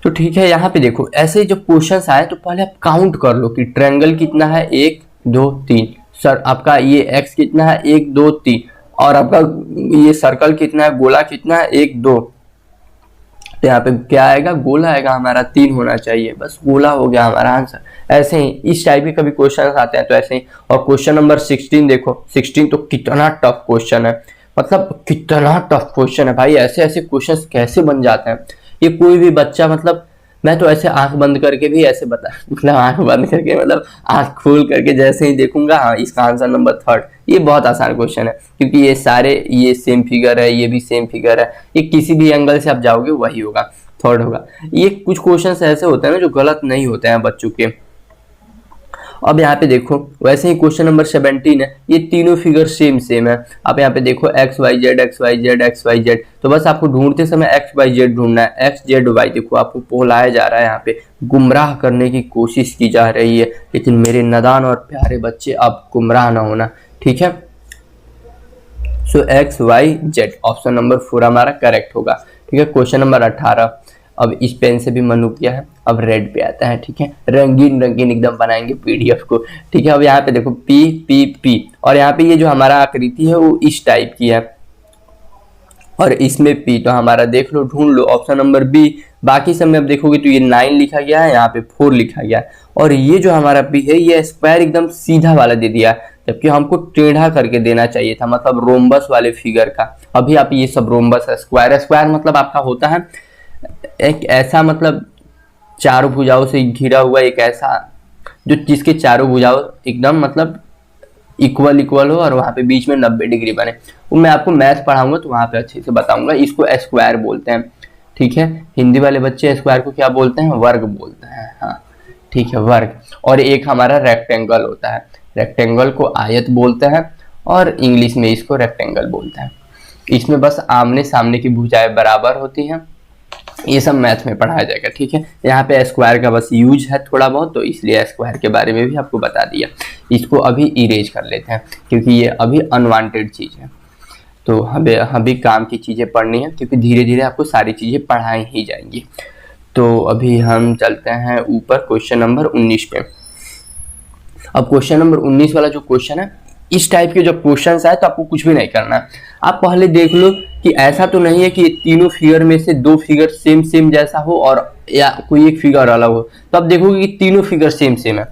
तो ठीक है, यहाँ पे देखो ऐसे जब क्वेश्चंस आए तो पहले आप काउंट कर लो कि ट्रायंगल कितना है, 1 2 3, सर आपका ये एक्स कितना है, 1 2 3, और आपका ये सर्कल कितना है, गोला कितना है, 1 2। तो यहाँ पे क्या आएगा, गोला आएगा हमारा, 3 होना चाहिए, बस गोला हो गया हमारा आंसर। ऐसे ही इस टाइप के कभी क्वेश्चन आते हैं तो ऐसे ही। और क्वेश्चन नंबर 16 देखो, 16 तो कितना टफ क्वेश्चन है, मतलब कितना टफ क्वेश्चन है भाई, ऐसे ऐसे क्वेश्चन कैसे बन जाते हैं। ये कोई भी बच्चा, मतलब मैं तो ऐसे आंख बंद करके भी ऐसे बता, मतलब आंख बंद करके मतलब आंख खोल करके जैसे ही देखूंगा, हाँ इसका आंसर नंबर 3। ये बहुत आसान क्वेश्चन है, क्योंकि ये सारे ये सेम फिगर है, ये भी सेम फिगर है, ये किसी भी एंगल से आप जाओगे वही होगा, 3 होगा। ये कुछ क्वेश्चंस ऐसे होते हैं ना जो गलत नहीं होते हैं बच्चों के। अब यहाँ पे देखो वैसे ही क्वेश्चन नंबर 17 है, ये तीनों फिगर सेम है। आप यहाँ पे देखो एक्स वाई जेड, तो बस आपको ढूंढते समय एक्स वाई जेड ढूंढना है, एक्स जेड वाई। देखो आपको पोलाया जा रहा है, यहाँ पे गुमराह करने की कोशिश की जा रही है, लेकिन मेरे नादान और प्यारे बच्चे आप गुमराह ना होना, ठीक है। So X Y Z, option number 4 हमारा करेक्ट होगा, ठीक है। क्वेश्चन नंबर 18, अब इस पेन से भी मनु किया है, अब रेड पे आता है, ठीक है। रंगीन रंगीन एकदम बनाएंगे पीडीएफ को, ठीक है। अब यहाँ पे देखो पी पी पी, और यहाँ पे ये जो हमारा आकृति है वो इस टाइप की है, और इसमें पी, तो हमारा देख लो, ढूंढ लो, ऑप्शन नंबर बी। बाकी सब में अब देखोगे तो ये 9 लिखा गया है, यहाँ पे 4 लिखा गया है, और ये जो हमारा पी है ये स्क्वायर एकदम सीधा वाला दे दिया है, जबकि हमको टेढ़ा करके देना चाहिए था, मतलब रोम्बस वाले फिगर का। अभी आप ये सब रोम्बस है, स्क्वायर मतलब आपका होता है एक ऐसा, मतलब चारों भुजाओं से घिरा हुआ एक ऐसा, जो जिसके चारों भुजाओं एकदम मतलब इक्वल हो, और वहां पे बीच में 90 डिग्री बने। वो मैं आपको मैथ पढ़ाऊंगा तो वहां पे अच्छे से बताऊंगा। इसको स्क्वायर बोलते हैं, ठीक है। हिंदी वाले बच्चे स्क्वायर को क्या बोलते हैं, वर्ग बोलते हैं, हाँ ठीक है, वर्ग। और एक हमारा रेक्टेंगल होता है, रेक्टेंगल को आयत बोलते हैं, और इंग्लिश में इसको रेक्टेंगल बोलते हैं। इसमें बस आमने सामने की भुजाएं बराबर होती हैं, ये सब मैथ में पढ़ाया जाएगा, ठीक है। यहाँ पे स्क्वायर का बस यूज है थोड़ा बहुत, तो इसलिए स्क्वायर के बारे में भी आपको बता दिया। इसको अभी इरेज कर लेते हैं, क्योंकि ये अभी अनवांटेड चीज है, तो हमें अभी काम की चीजें पढ़नी है, क्योंकि धीरे धीरे आपको सारी चीजें पढ़ाई ही जाएंगी। तो अभी हम चलते हैं ऊपर क्वेश्चन नंबर 19 पे। अब क्वेश्चन नंबर 19 वाला जो क्वेश्चन है, इस टाइप के जब क्वेश्चन आए तो आपको कुछ भी नहीं करना है। आप पहले देख लो कि ऐसा तो नहीं है कि तीनों फिगर में से दो फिगर सेम सेम जैसा हो और या कोई एक फिगर अलग हो। तो आप देखोगे कि तीनों फिगर सेम सेम है,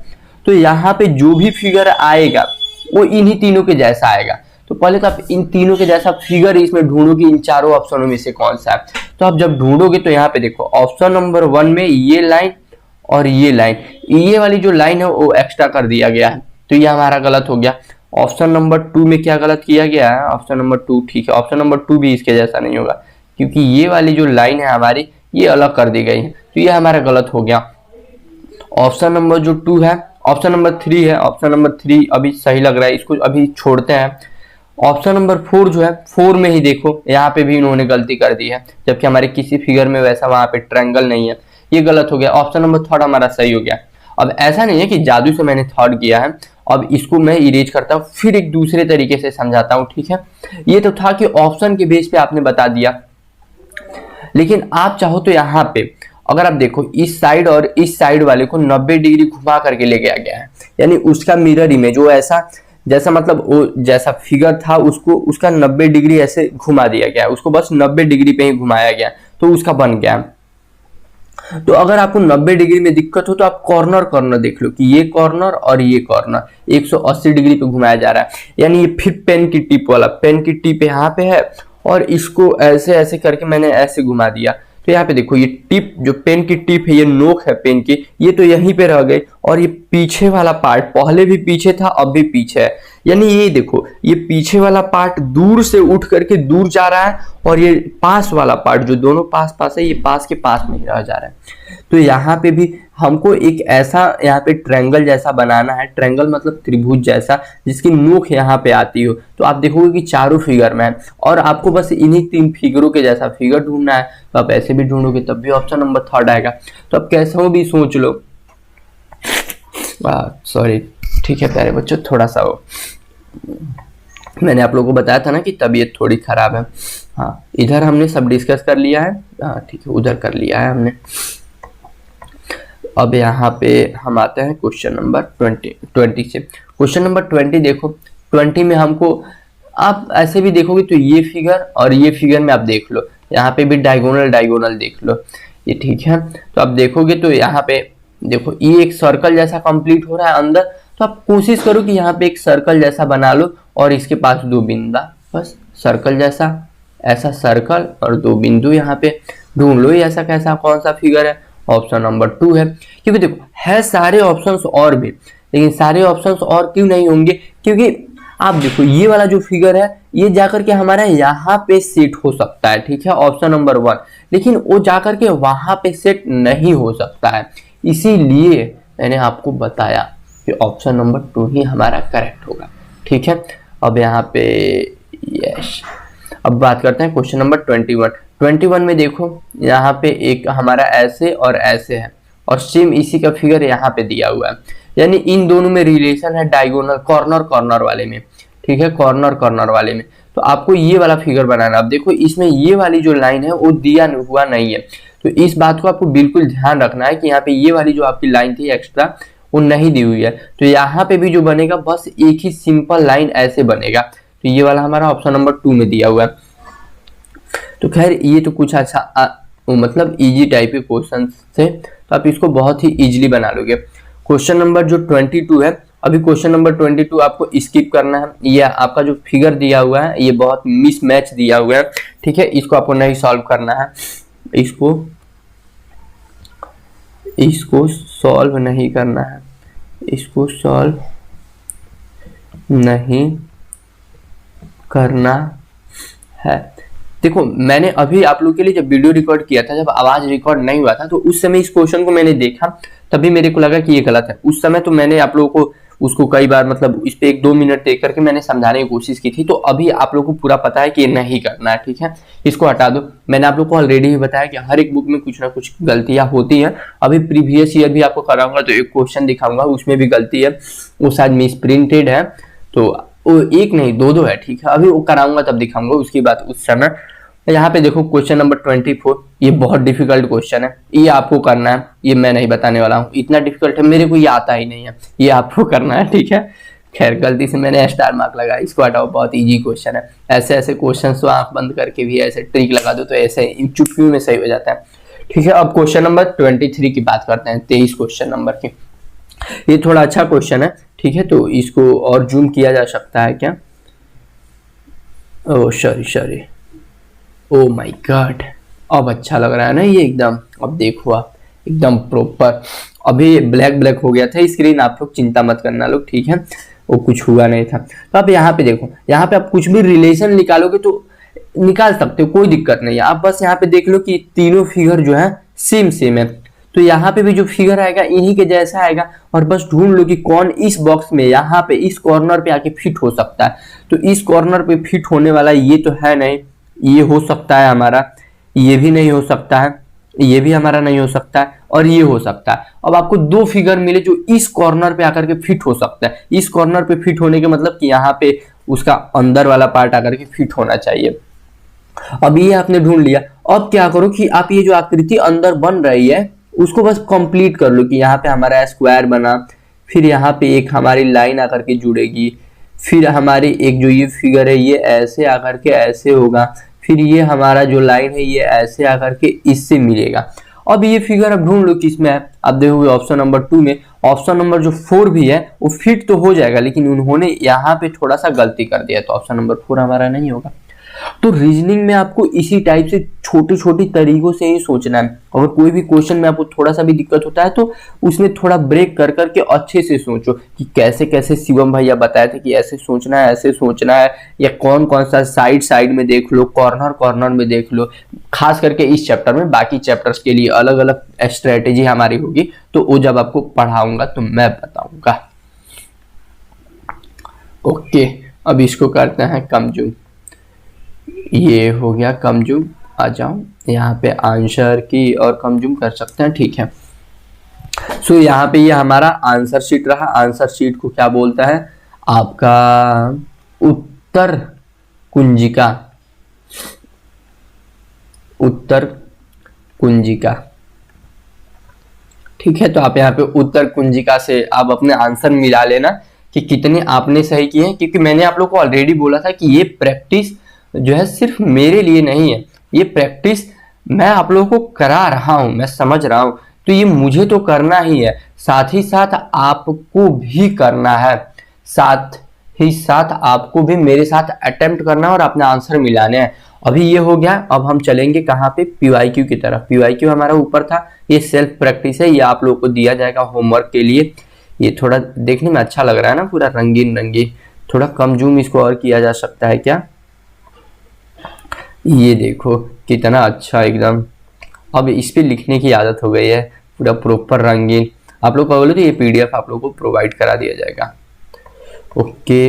तो यहाँ पे जो भी फिगर आएगा वो इन्हीं तीनों के जैसा आएगा। तो पहले तो आप इन तीनों के जैसा फिगर इसमें ढूंढो कि इन चारों ऑप्शनों में से कौन सा है। तो आप जब ढूंढोगे तो यहाँ पे देखो ऑप्शन नंबर 1 में ये लाइन और ये लाइन, ये वाली जो लाइन है वो एक्स्ट्रा कर दिया गया है, तो ये हमारा गलत हो गया। ऑप्शन नंबर 2 में क्या गलत किया गया है, ऑप्शन नंबर 2 ठीक है, ऑप्शन नंबर 2 भी इसके जैसा नहीं होगा क्योंकि ये वाली जो लाइन है हमारी ये अलग कर दी गई है, तो ये हमारा गलत हो गया। ऑप्शन नंबर जो 2 है, ऑप्शन नंबर 3 है, ऑप्शन नंबर 3 अभी सही लग रहा है, इसको अभी छोड़ते हैं। ऑप्शन नंबर 4 जो है, 4 में ही देखो यहाँ पे भी इन्होंने गलती कर दी है, जबकि हमारे किसी फिगर में वैसा वहां पे ट्रायंगल नहीं है, ये गलत हो गया। ऑप्शन नंबर 3 हमारा सही हो गया। अब ऐसा नहीं है कि जादू से मैंने थर्ड किया है, अब इसको मैं इरेज करता हूँ, फिर एक दूसरे तरीके से समझाता हूँ, ठीक है। ये तो था कि ऑप्शन के बेस पे आपने बता दिया, लेकिन आप चाहो तो यहाँ पे अगर आप देखो इस साइड और इस साइड वाले को 90 डिग्री घुमा करके ले गया है, यानी उसका मिरर इमेज वो ऐसा जैसा मतलब वो जैसा फिगर था उसको उसका 90 डिग्री ऐसे घुमा दिया गया, उसको बस 90 डिग्री पे ही घुमाया गया तो उसका बन गया। तो अगर आपको 90 डिग्री में दिक्कत हो तो आप कॉर्नर कॉर्नर देख लो कि ये कॉर्नर और ये कॉर्नर 180 डिग्री पे घुमाया जा रहा है, यानी ये फिर पेन की टिप वाला, पेन की टिप यहाँ पे है और इसको ऐसे ऐसे करके मैंने ऐसे घुमा दिया। तो यहाँ पे देखो ये टिप जो पेन की टिप है, ये नोक है पेन की, ये तो यहीं पे रह गई और ये पीछे वाला पार्ट पहले भी पीछे था अब भी पीछे है, यानी ये देखो ये पीछे वाला पार्ट दूर से उठ करके दूर जा रहा है और ये पास वाला पार्ट जो दोनों पास पास है ये पास के पास में ही रह जा रहा है। तो यहाँ पे भी हमको एक ऐसा यहाँ पे ट्रायंगल जैसा बनाना है, ट्रायंगल मतलब त्रिभुज जैसा जिसकी नोक यहाँ पे आती हो। तो आप देखोगे कि चारों फिगर में है और आपको बस इन्हीं 3 फिगरों के जैसा फिगर ढूंढना है, तो आप ऐसे भी ढूंढोगे तब भी ऑप्शन नंबर 3 आएगा। तो आप कैसा हो भी सोच लो, सॉरी ठीक है प्यारे बच्चों, थोड़ा सा हो मैंने आप लोगों को बताया था ना कि तबीयत थोड़ी खराब है। हाँ इधर हमने सब डिस्कस कर लिया है, हाँ ठीक है उधर कर लिया है हमने। अब यहाँ पे हम आते हैं क्वेश्चन नंबर 20 से। क्वेश्चन नंबर 20 देखो, 20 में हमको आप ऐसे भी देखोगे तो ये फिगर और ये फिगर में आप देख लो, यहाँ पे भी डायगोनल देख लो, ये ठीक है। तो आप देखोगे तो यहाँ पे देखो ये एक सर्कल जैसा कंप्लीट हो रहा है अंदर, तो आप कोशिश करो कि यहाँ पे एक सर्कल जैसा बना लो और इसके पास 2 बिंदा, बस सर्कल जैसा ऐसा सर्कल और 2 बिंदु यहाँ पे ढूंढ लो, ये ऐसा कैसा कौन सा फिगर है, ऑप्शन नंबर 2 है। क्योंकि देखो है सारे ऑप्शंस और भी, लेकिन सारे ऑप्शंस और क्यों नहीं होंगे, क्योंकि आप देखो ये वाला जो फिगर है ये जाकर के हमारा यहाँ पे सेट हो सकता है, ठीक है, ऑप्शन नंबर 1, लेकिन वो जाकर के वहां पे सेट नहीं हो सकता है, इसीलिए मैंने आपको बताया कि ऑप्शन नंबर 2 ही हमारा करेक्ट होगा, ठीक है। अब यहाँ पे यस, अब बात करते हैं क्वेश्चन नंबर 21 में देखो यहाँ पे एक हमारा ऐसे और ऐसे है और सेम इसी का फिगर यहाँ पे दिया हुआ है, यानी इन दोनों में रिलेशन है डायगोनल कॉर्नर वाले में, ठीक है, कॉर्नर वाले में। तो आपको ये वाला फिगर बनाना। अब देखो इसमें ये वाली जो लाइन है वो दिया हुआ नहीं है, तो इस बात को आपको बिल्कुल ध्यान रखना है कि यहाँ पे ये वाली जो आपकी लाइन थी एक्स्ट्रा वो नहीं दी हुई है। तो यहाँ पे भी जो बनेगा बस एक ही सिंपल लाइन ऐसे बनेगा, तो ये वाला हमारा ऑप्शन नंबर 2 में दिया हुआ है। तो खैर ये तो कुछ अच्छा मतलब इजी टाइप के क्वेश्चन थे, तो आप इसको बहुत ही इजीली बना लोगे। क्वेश्चन नंबर जो 22 है, अभी क्वेश्चन नंबर 22 आपको स्किप करना है, ये आपका जो फिगर दिया हुआ है ये बहुत मिसमैच दिया हुआ है, ठीक है, इसको आपको नहीं सॉल्व करना है, इसको सॉल्व नहीं करना है, इसको सॉल्व नहीं करना है। देखो मैंने अभी आप लोग के लिए जब वीडियो रिकॉर्ड किया था, जब आवाज रिकॉर्ड नहीं हुआ था, तो उस समय इस क्वेश्चन को मैंने देखा, तभी मेरे को लगा कि ये गलत है। उस समय तो मैंने आप लोगों को उसको कई बार मतलब इस पे 1-2 मिनट देख करके मैंने समझाने की कोशिश की थी। तो अभी आप लोग को पूरा पता है कि ये नहीं करना है, ठीक है, इसको हटा दो। मैंने आप लोग को ऑलरेडी ही बताया कि हर एक बुक में कुछ ना कुछ गलतियां होती हैं। अभी प्रीवियस ईयर भी आपको कराऊंगा तो एक क्वेश्चन दिखाऊंगा, उसमें भी गलती है, वो शायद मिस प्रिंटेड है, तो वो एक नहीं 2-2 है, ठीक है, अभी वो कराऊंगा तब दिखाऊंगा, उसकी बात उस समय यहाँ पे देखो क्वेश्चन नंबर 24, ये बहुत डिफिकल्ट क्वेश्चन है, ये आपको करना है, ये मैं नहीं बताने वाला हूँ, इतना डिफिकल्ट है, मेरे को ये आता ही नहीं है, ये आपको करना है, ठीक है। खैर गलती से मैंने स्टार मार्क लगाया, इसको हटाओ, बहुत इजी क्वेश्चन है। ऐसे ऐसे क्वेश्चन तो आंख बंद करके भी ऐसे ट्रिक लगा दो तो ऐसे चुटकियों में सही हो जाता है, ठीक है। अब क्वेश्चन नंबर 23 की बात करते हैं, 23 क्वेश्चन नंबर की। ये थोड़ा अच्छा क्वेश्चन है, ठीक है, तो इसको और जूम किया जा सकता है क्या? ओ सॉरी, ओ माय गॉड, अब अच्छा लग रहा है ना ये एकदम। अब देखो आप एकदम प्रॉपर, अभी ब्लैक हो गया था स्क्रीन, आप लोग चिंता मत करना लोग, ठीक है, वो कुछ हुआ नहीं था। तो आप यहाँ पे देखो, यहाँ पे आप कुछ भी रिलेशन निकालोगे तो निकाल सकते हो, कोई दिक्कत नहीं है। आप बस यहाँ पे देख लो कि तीनों फिगर जो है सेम है, तो यहाँ पे भी जो फिगर आएगा इन्हीं के जैसा आएगा, और बस ढूंढ लो कि कौन इस बॉक्स में यहाँ पे इस कॉर्नर पे आके फिट हो सकता है। तो इस कॉर्नर पे फिट होने वाला ये तो है नहीं, ये हो सकता है हमारा, ये भी नहीं हो सकता है, ये भी हमारा नहीं हो सकता है, और ये हो सकता है। अब आपको दो फिगर मिले जो इस कॉर्नर पे आकर के फिट हो सकता है। इस कॉर्नर पे फिट होने के मतलब कि यहाँ पे उसका अंदर वाला पार्ट आकर के फिट होना चाहिए। अब ये आपने ढूंढ लिया, अब क्या करो कि आप ये जो आकृति अंदर बन रही है उसको बस कंप्लीट कर लो, कि यहाँ पे हमारा स्क्वायर बना, फिर यहाँ पे एक हमारी लाइन आकर के जुड़ेगी, फिर हमारी एक जो ये फिगर है ये ऐसे आकर के ऐसे होगा, फिर ये हमारा जो लाइन है ये ऐसे आकर के इससे मिलेगा। अब ये फिगर अब ढूंढ लो किसमें है। अब देखोगे ऑप्शन नंबर 2 में, ऑप्शन नंबर जो 4 भी है वो फिट तो हो जाएगा, लेकिन उन्होंने यहाँ पे थोड़ा सा गलती कर दिया, तो ऑप्शन नंबर 4 हमारा नहीं होगा। तो रीजनिंग में आपको इसी टाइप से छोटी छोटी तरीकों से ही सोचना है। अगर कोई भी क्वेश्चन में आपको थोड़ा सा भी दिक्कत होता है तो उसमें थोड़ा ब्रेक कर करके अच्छे से सोचो कि कैसे कैसे शिवम भैया बताए थे कि ऐसे सोचना है, ऐसे सोचना है, या कौन कौन सा साइड में देख लो, कॉर्नर में देख लो। खास करके इस चैप्टर में, बाकी चैप्टर्स के लिए अलग अलग स्ट्रेटेजी हमारी होगी, तो वो जब आपको पढ़ाऊंगा तो मैं बताऊंगा। ओके, अब इसको करते हैं कम जूम। ये हो गया कम जूम, आ जाओ यहाँ पे आंसर की और कम जूम कर सकते हैं, ठीक है। सो यहाँ पे ये हमारा आंसर शीट रहा। आंसर शीट को क्या बोलता है? आपका उत्तर कुंजिका, उत्तर कुंजिका, ठीक है। तो आप यहाँ पे उत्तर कुंजिका से आप अपने आंसर मिला लेना कि कितने आपने सही किए हैं, क्योंकि मैंने आप लोग को ऑलरेडी बोला था कि ये प्रैक्टिस जो है सिर्फ मेरे लिए नहीं है, ये प्रैक्टिस मैं आप लोगों को करा रहा हूं, मैं समझ रहा हूं, तो ये मुझे तो करना ही है, साथ ही साथ आपको भी करना है, साथ ही साथ आपको भी मेरे साथ अटेम्प्ट करना है और अपना आंसर मिलाने हैं। अभी ये हो गया, अब हम चलेंगे कहाँ पे? पीवाईक्यू की तरफ। पीवाईक्यू हमारा ऊपर था, ये सेल्फ प्रैक्टिस है, ये आप लोगों को दिया जाएगा होमवर्क के लिए। ये थोड़ा देखने में अच्छा लग रहा है ना, पूरा रंगीन, थोड़ा कम जूम इसको और किया जा सकता है क्या? ये देखो कितना अच्छा एकदम। अब इस पे लिखने की आदत हो गई है, पूरा प्रॉपर रंगीन। आप लोग बोले तो ये पीडीएफ आप लोगों को प्रोवाइड करा दिया जाएगा। ओके,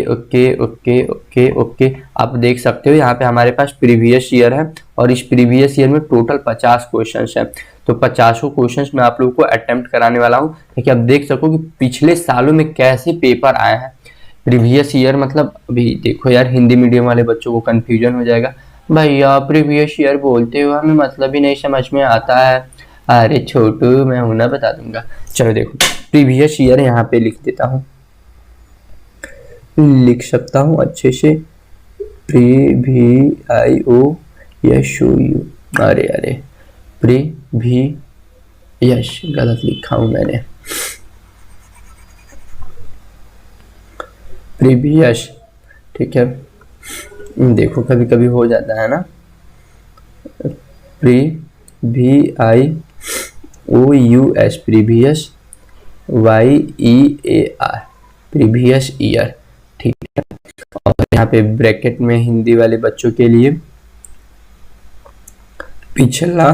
आप देख सकते हो यहाँ पे हमारे पास प्रीवियस ईयर है, और इस प्रीवियस ईयर में टोटल 50 क्वेश्चंस हैं। तो 50 क्वेश्चंस मैं आप लोगों को अटेम्प्ट कराने वाला हूँ, ताकि आप देख सको कि पिछले सालों में कैसे पेपर आए हैं। प्रीवियस ईयर मतलब, अभी देखो यार, हिंदी मीडियम वाले बच्चों को कन्फ्यूजन हो जाएगा, भैया प्रीवियस ईयर बोलते हो हमें मतलब ही नहीं समझ में आता है। अरे छोटू, मैं हूं ना, बता दूंगा। चलो देखो, प्रीवियस ईयर यहाँ पे लिख देता हूँ, लिख सकता हूँ अच्छे से, प्रीवियस, अरे प्रीवियस गलत लिखा हूं मैंने, प्रीवियस, ठीक है। देखो कभी कभी हो जाता है ना, previous, previous, YEAR, previous year, ठीक है। और यहाँ पे ब्रैकेट में हिंदी वाले बच्चों के लिए पिछला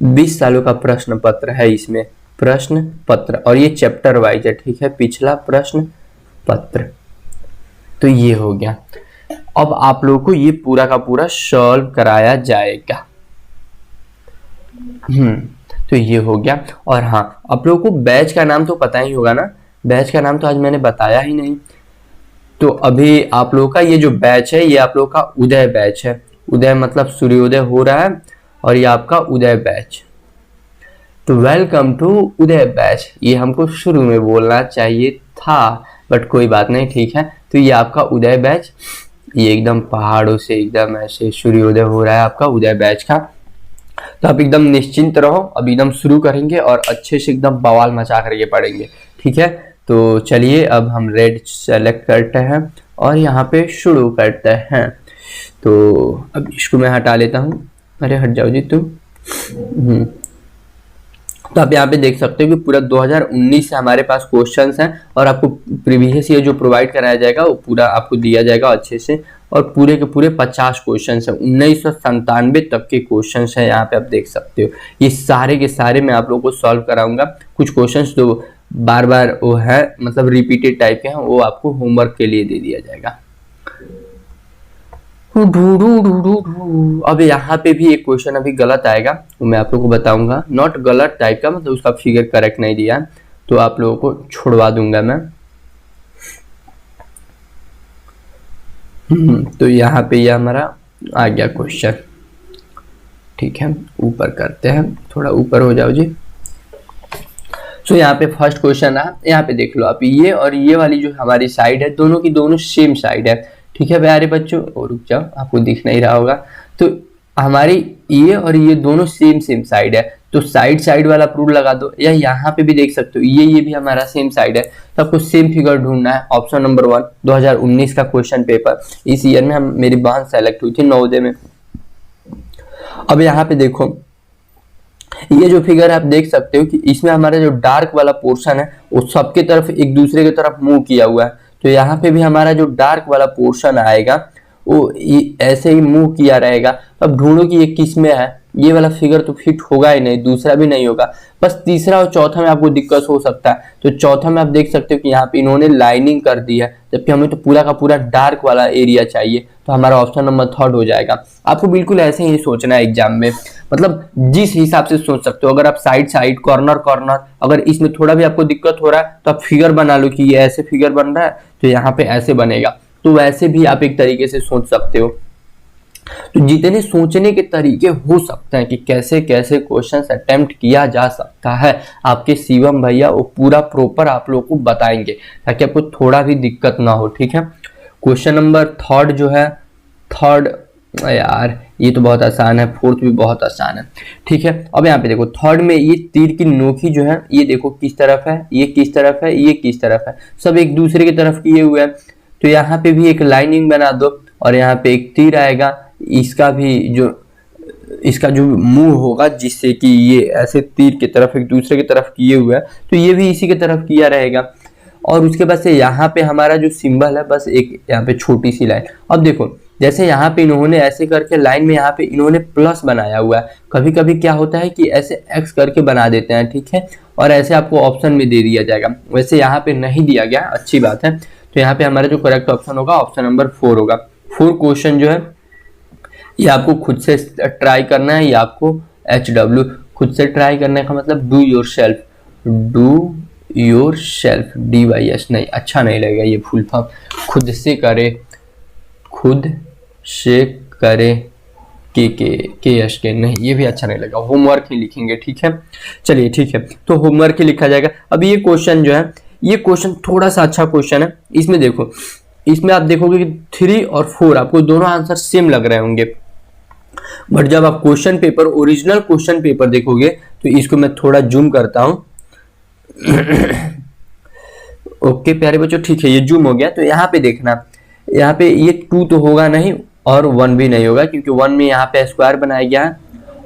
20 सालों का प्रश्न पत्र है, इसमें प्रश्न पत्र, और ये चैप्टर वाइज है, ठीक है। पिछला प्रश्न पत्र, तो ये हो गया। अब आप लोगों को ये पूरा का पूरा सॉल्व कराया जाएगा। तो ये हो गया। और हाँ, आप लोगों को बैच का नाम तो पता ही होगा ना, बैच का नाम तो आज मैंने बताया ही नहीं। तो अभी आप लोगों का ये जो बैच है ये आप लोगों का उदय बैच है। उदय मतलब सूर्योदय हो रहा है और ये आपका उदय बैच। तो वेलकम टू उदय बैच, ये हमको शुरू में बोलना चाहिए था बट कोई बात नहीं, ठीक है। तो ये आपका उदय बैच, ये एकदम पहाड़ों से एकदम ऐसे सूर्योदय हो रहा है आपका उदय बैच का। तो आप एकदम निश्चिंत रहो, अब एकदम शुरू करेंगे और अच्छे से एकदम बवाल मचा करके पढ़ेंगे, ठीक है। तो चलिए अब हम रेड सेलेक्ट करते हैं और यहाँ पे शुरू करते हैं। तो अब इसको मैं हटा लेता हूँ, अरे हट जाओ जी तुम। तो आप यहाँ पे देख सकते हो कि पूरा 2019 से हमारे पास क्वेश्चंस हैं और आपको प्रीवियस ईयर जो प्रोवाइड कराया जाएगा वो पूरा आपको दिया जाएगा अच्छे से, और पूरे के पूरे 50 क्वेश्चंस हैं। 1997 तक के क्वेश्चंस हैं, यहाँ पे आप देख सकते हो। ये सारे के सारे मैं आप लोगों को सॉल्व कराऊंगा। कुछ क्वेश्चंस जो बार बार वो है मतलब रिपीटेड टाइप के हैं, वो आपको होमवर्क के लिए दे दिया जाएगा। अब यहाँ पे भी एक क्वेश्चन अभी गलत आएगा, तो मैं आप लोगों को बताऊंगा। नॉट गलत टाइप का मतलब उसका फिगर करेक्ट नहीं दिया, तो आप लोगों को छुड़वा दूंगा मैं। तो यहाँ पे ये हमारा आ गया क्वेश्चन, ठीक है। ऊपर करते हैं, थोड़ा ऊपर हो जाओ जी। सो यहाँ पे फर्स्ट क्वेश्चन है, यहाँ पे देख लो आप, ये और ये वाली जो हमारी साइड है दोनों की दोनों सेम साइड है, ठीक है प्यारे बच्चों। और रुक जाओ, आपको दिख नहीं रहा होगा। तो हमारी ये और ये दोनों सेम साइड है, तो साइड साइड वाला प्रूफ लगा दो। या यहाँ पे भी देख सकते हो ये भी हमारा सेम साइड है, तो आपको सेम फिगर ढूंढना है। ऑप्शन नंबर 1 2019 का क्वेश्चन पेपर, इस ईयर में मेरी बहन सेलेक्ट हुई थी नवोदय में। अब यहाँ पे देखो ये जो फिगर आप देख सकते हो कि इसमें हमारा जो डार्क वाला पोर्शन है वो सबके तरफ एक दूसरे की तरफ मूव किया हुआ है। तो यहाँ पे भी हमारा जो डार्क वाला पोर्शन आएगा वो ऐसे ही मूव किया रहेगा। अब ढूंढो कि ये किस में है, ये वाला फिगर तो फिट होगा ही नहीं, दूसरा भी नहीं होगा, बस तीसरा और चौथा में आपको दिक्कत हो सकता है। तो चौथा में आप देख सकते हो कि यहाँ पे इन्होंने लाइनिंग कर दी है, जबकि हमें तो पूरा का पूरा डार्क वाला एरिया चाहिए। तो हमारा ऑप्शन नंबर 3 हो जाएगा। आपको बिल्कुल ऐसे ही सोचना है एग्जाम में, मतलब जिस हिसाब से सोच सकते हो। अगर आप साइड साइड कॉर्नर कॉर्नर, अगर इसमें थोड़ा भी आपको दिक्कत हो रहा है तो आप फिगर बना लो कि ये ऐसे फिगर बन रहा है तो यहाँ पे ऐसे बनेगा। तो वैसे भी आप एक तरीके से सोच सकते हो। तो जितने सोचने के तरीके हो सकते हैं कि कैसे कैसे क्वेश्चंस अटेम्प्ट किया जा सकता है, आपके शिवम भैया वो पूरा प्रॉपर आप लोग को बताएंगे ताकि आपको थोड़ा भी दिक्कत ना हो, ठीक है। क्वेश्चन नंबर 3 जो है, थर्ड यार ये तो बहुत आसान है, 4th भी बहुत आसान है, ठीक है। अब यहाँ पे देखो 3rd में ये तीर की नोकी जो है ये देखो किस तरफ है, ये किस तरफ है, ये किस तरफ है, सब एक दूसरे की तरफ किए हुए हैं। तो यहाँ पे भी एक लाइनिंग बना दो और यहाँ पे एक तीर आएगा, इसका जो मुंह होगा जिससे कि ये ऐसे तीर की तरफ एक दूसरे की तरफ किए हुए है, तो ये भी इसी की तरफ किया रहेगा। और उसके बाद से यहाँ पे हमारा जो सिंबल है बस एक यहाँ पे छोटी सी लाइन। अब देखो जैसे यहाँ पे इन्होंने ऐसे करके लाइन में यहाँ पे इन्होंने प्लस बनाया हुआ है, कभी कभी क्या होता है कि ऐसे एक्स करके बना देते हैं, ठीक है, और ऐसे आपको ऑप्शन में दे दिया जाएगा। वैसे यहाँ पे नहीं दिया गया, अच्छी बात है। तो यहाँ पे हमारा जो करेक्ट ऑप्शन होगा ऑप्शन नंबर 4 होगा। 4 क्वेश्चन जो है ये आपको खुद से ट्राई करना है, या आपको HW खुद से ट्राई करने का मतलब डू योर सेल्फ, DYS नहीं, अच्छा नहीं लगेगा ये फुल फॉर्म। खुद से करे, खुद से करे के नहीं, ये भी अच्छा नहीं लगेगा। होमवर्क ही लिखेंगे, ठीक है। चलिए ठीक है, तो होमवर्क ही लिखा जाएगा। अब ये क्वेश्चन जो है, ये क्वेश्चन थोड़ा सा अच्छा क्वेश्चन है। इसमें देखो, इसमें आप देखोगे कि 3 और 4 आपको दोनों आंसर सेम लग रहे होंगे, बट जब आप question paper, original question paper देखोगे तो इसको मैं थोड़ा जूम करता हूं। ओके प्यारे बच्चों, ठीक है, ये जूम हो गया। तो यहाँ पे देखना, यहाँ पे ये 2 तो होगा नहीं और 1 भी नहीं होगा, क्योंकि 1 में यहाँ पे स्क्वायर बनाया गया है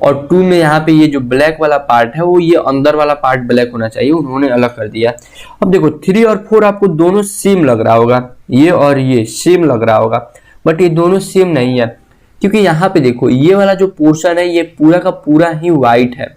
और 2 में यहाँ पे ये जो ब्लैक वाला पार्ट है वो ये अंदर वाला पार्ट ब्लैक होना चाहिए, उन्होंने अलग कर दिया। अब देखो 3 और 4 आपको दोनों सेम लग रहा होगा, ये और ये सेम लग रहा होगा, बट ये दोनों सेम नहीं है, क्योंकि यहाँ पे देखो ये वाला जो पोर्शन है ये पूरा का पूरा ही व्हाइट है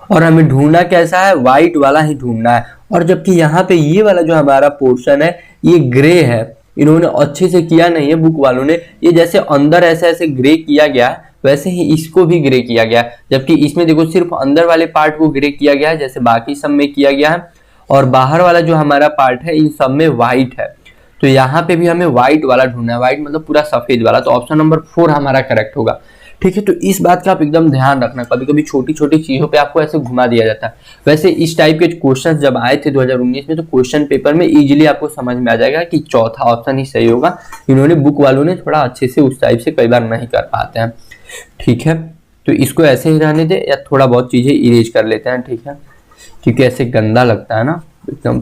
और हमें ढूंढना कैसा है, व्हाइट वाला ही ढूंढना है। और जबकि यहाँ पे ये वाला जो हमारा पोर्शन है ये ग्रे है, इन्होंने अच्छे से किया नहीं है बुक वालों ने, ये जैसे अंदर ऐसे ऐसे ग्रे किया गया है वैसे ही इसको भी ग्रे किया गया, जबकि इसमें देखो सिर्फ अंदर वाले पार्ट को ग्रे किया गया है जैसे बाकी सब में किया गया है, और बाहर वाला जो हमारा पार्ट है इन सब में व्हाइट है। तो यहाँ पे भी हमें व्हाइट वाला ढूंढना है, व्हाइट मतलब पूरा सफेद वाला, तो ऑप्शन नंबर 4 हमारा करेक्ट होगा। ठीक है, तो इस बात का आप एकदम ध्यान रखना, कभी कभी छोटी छोटी चीजों पे आपको ऐसे घुमा दिया जाता है। वैसे इस टाइप के क्वेश्चंस जब आए थे 2019 में, तो क्वेश्चन पेपर में इजीली आपको समझ में आ जाएगा कि चौथा ऑप्शन ही सही होगा। इन्होंने बुक वालों ने थोड़ा अच्छे से उस टाइप से कई बार नहीं कर पाते हैं। ठीक है, तो इसको ऐसे ही रहने दे या थोड़ा बहुत चीजें इरेज कर लेते हैं। ठीक है, क्योंकि ऐसे गंदा लगता है ना, एकदम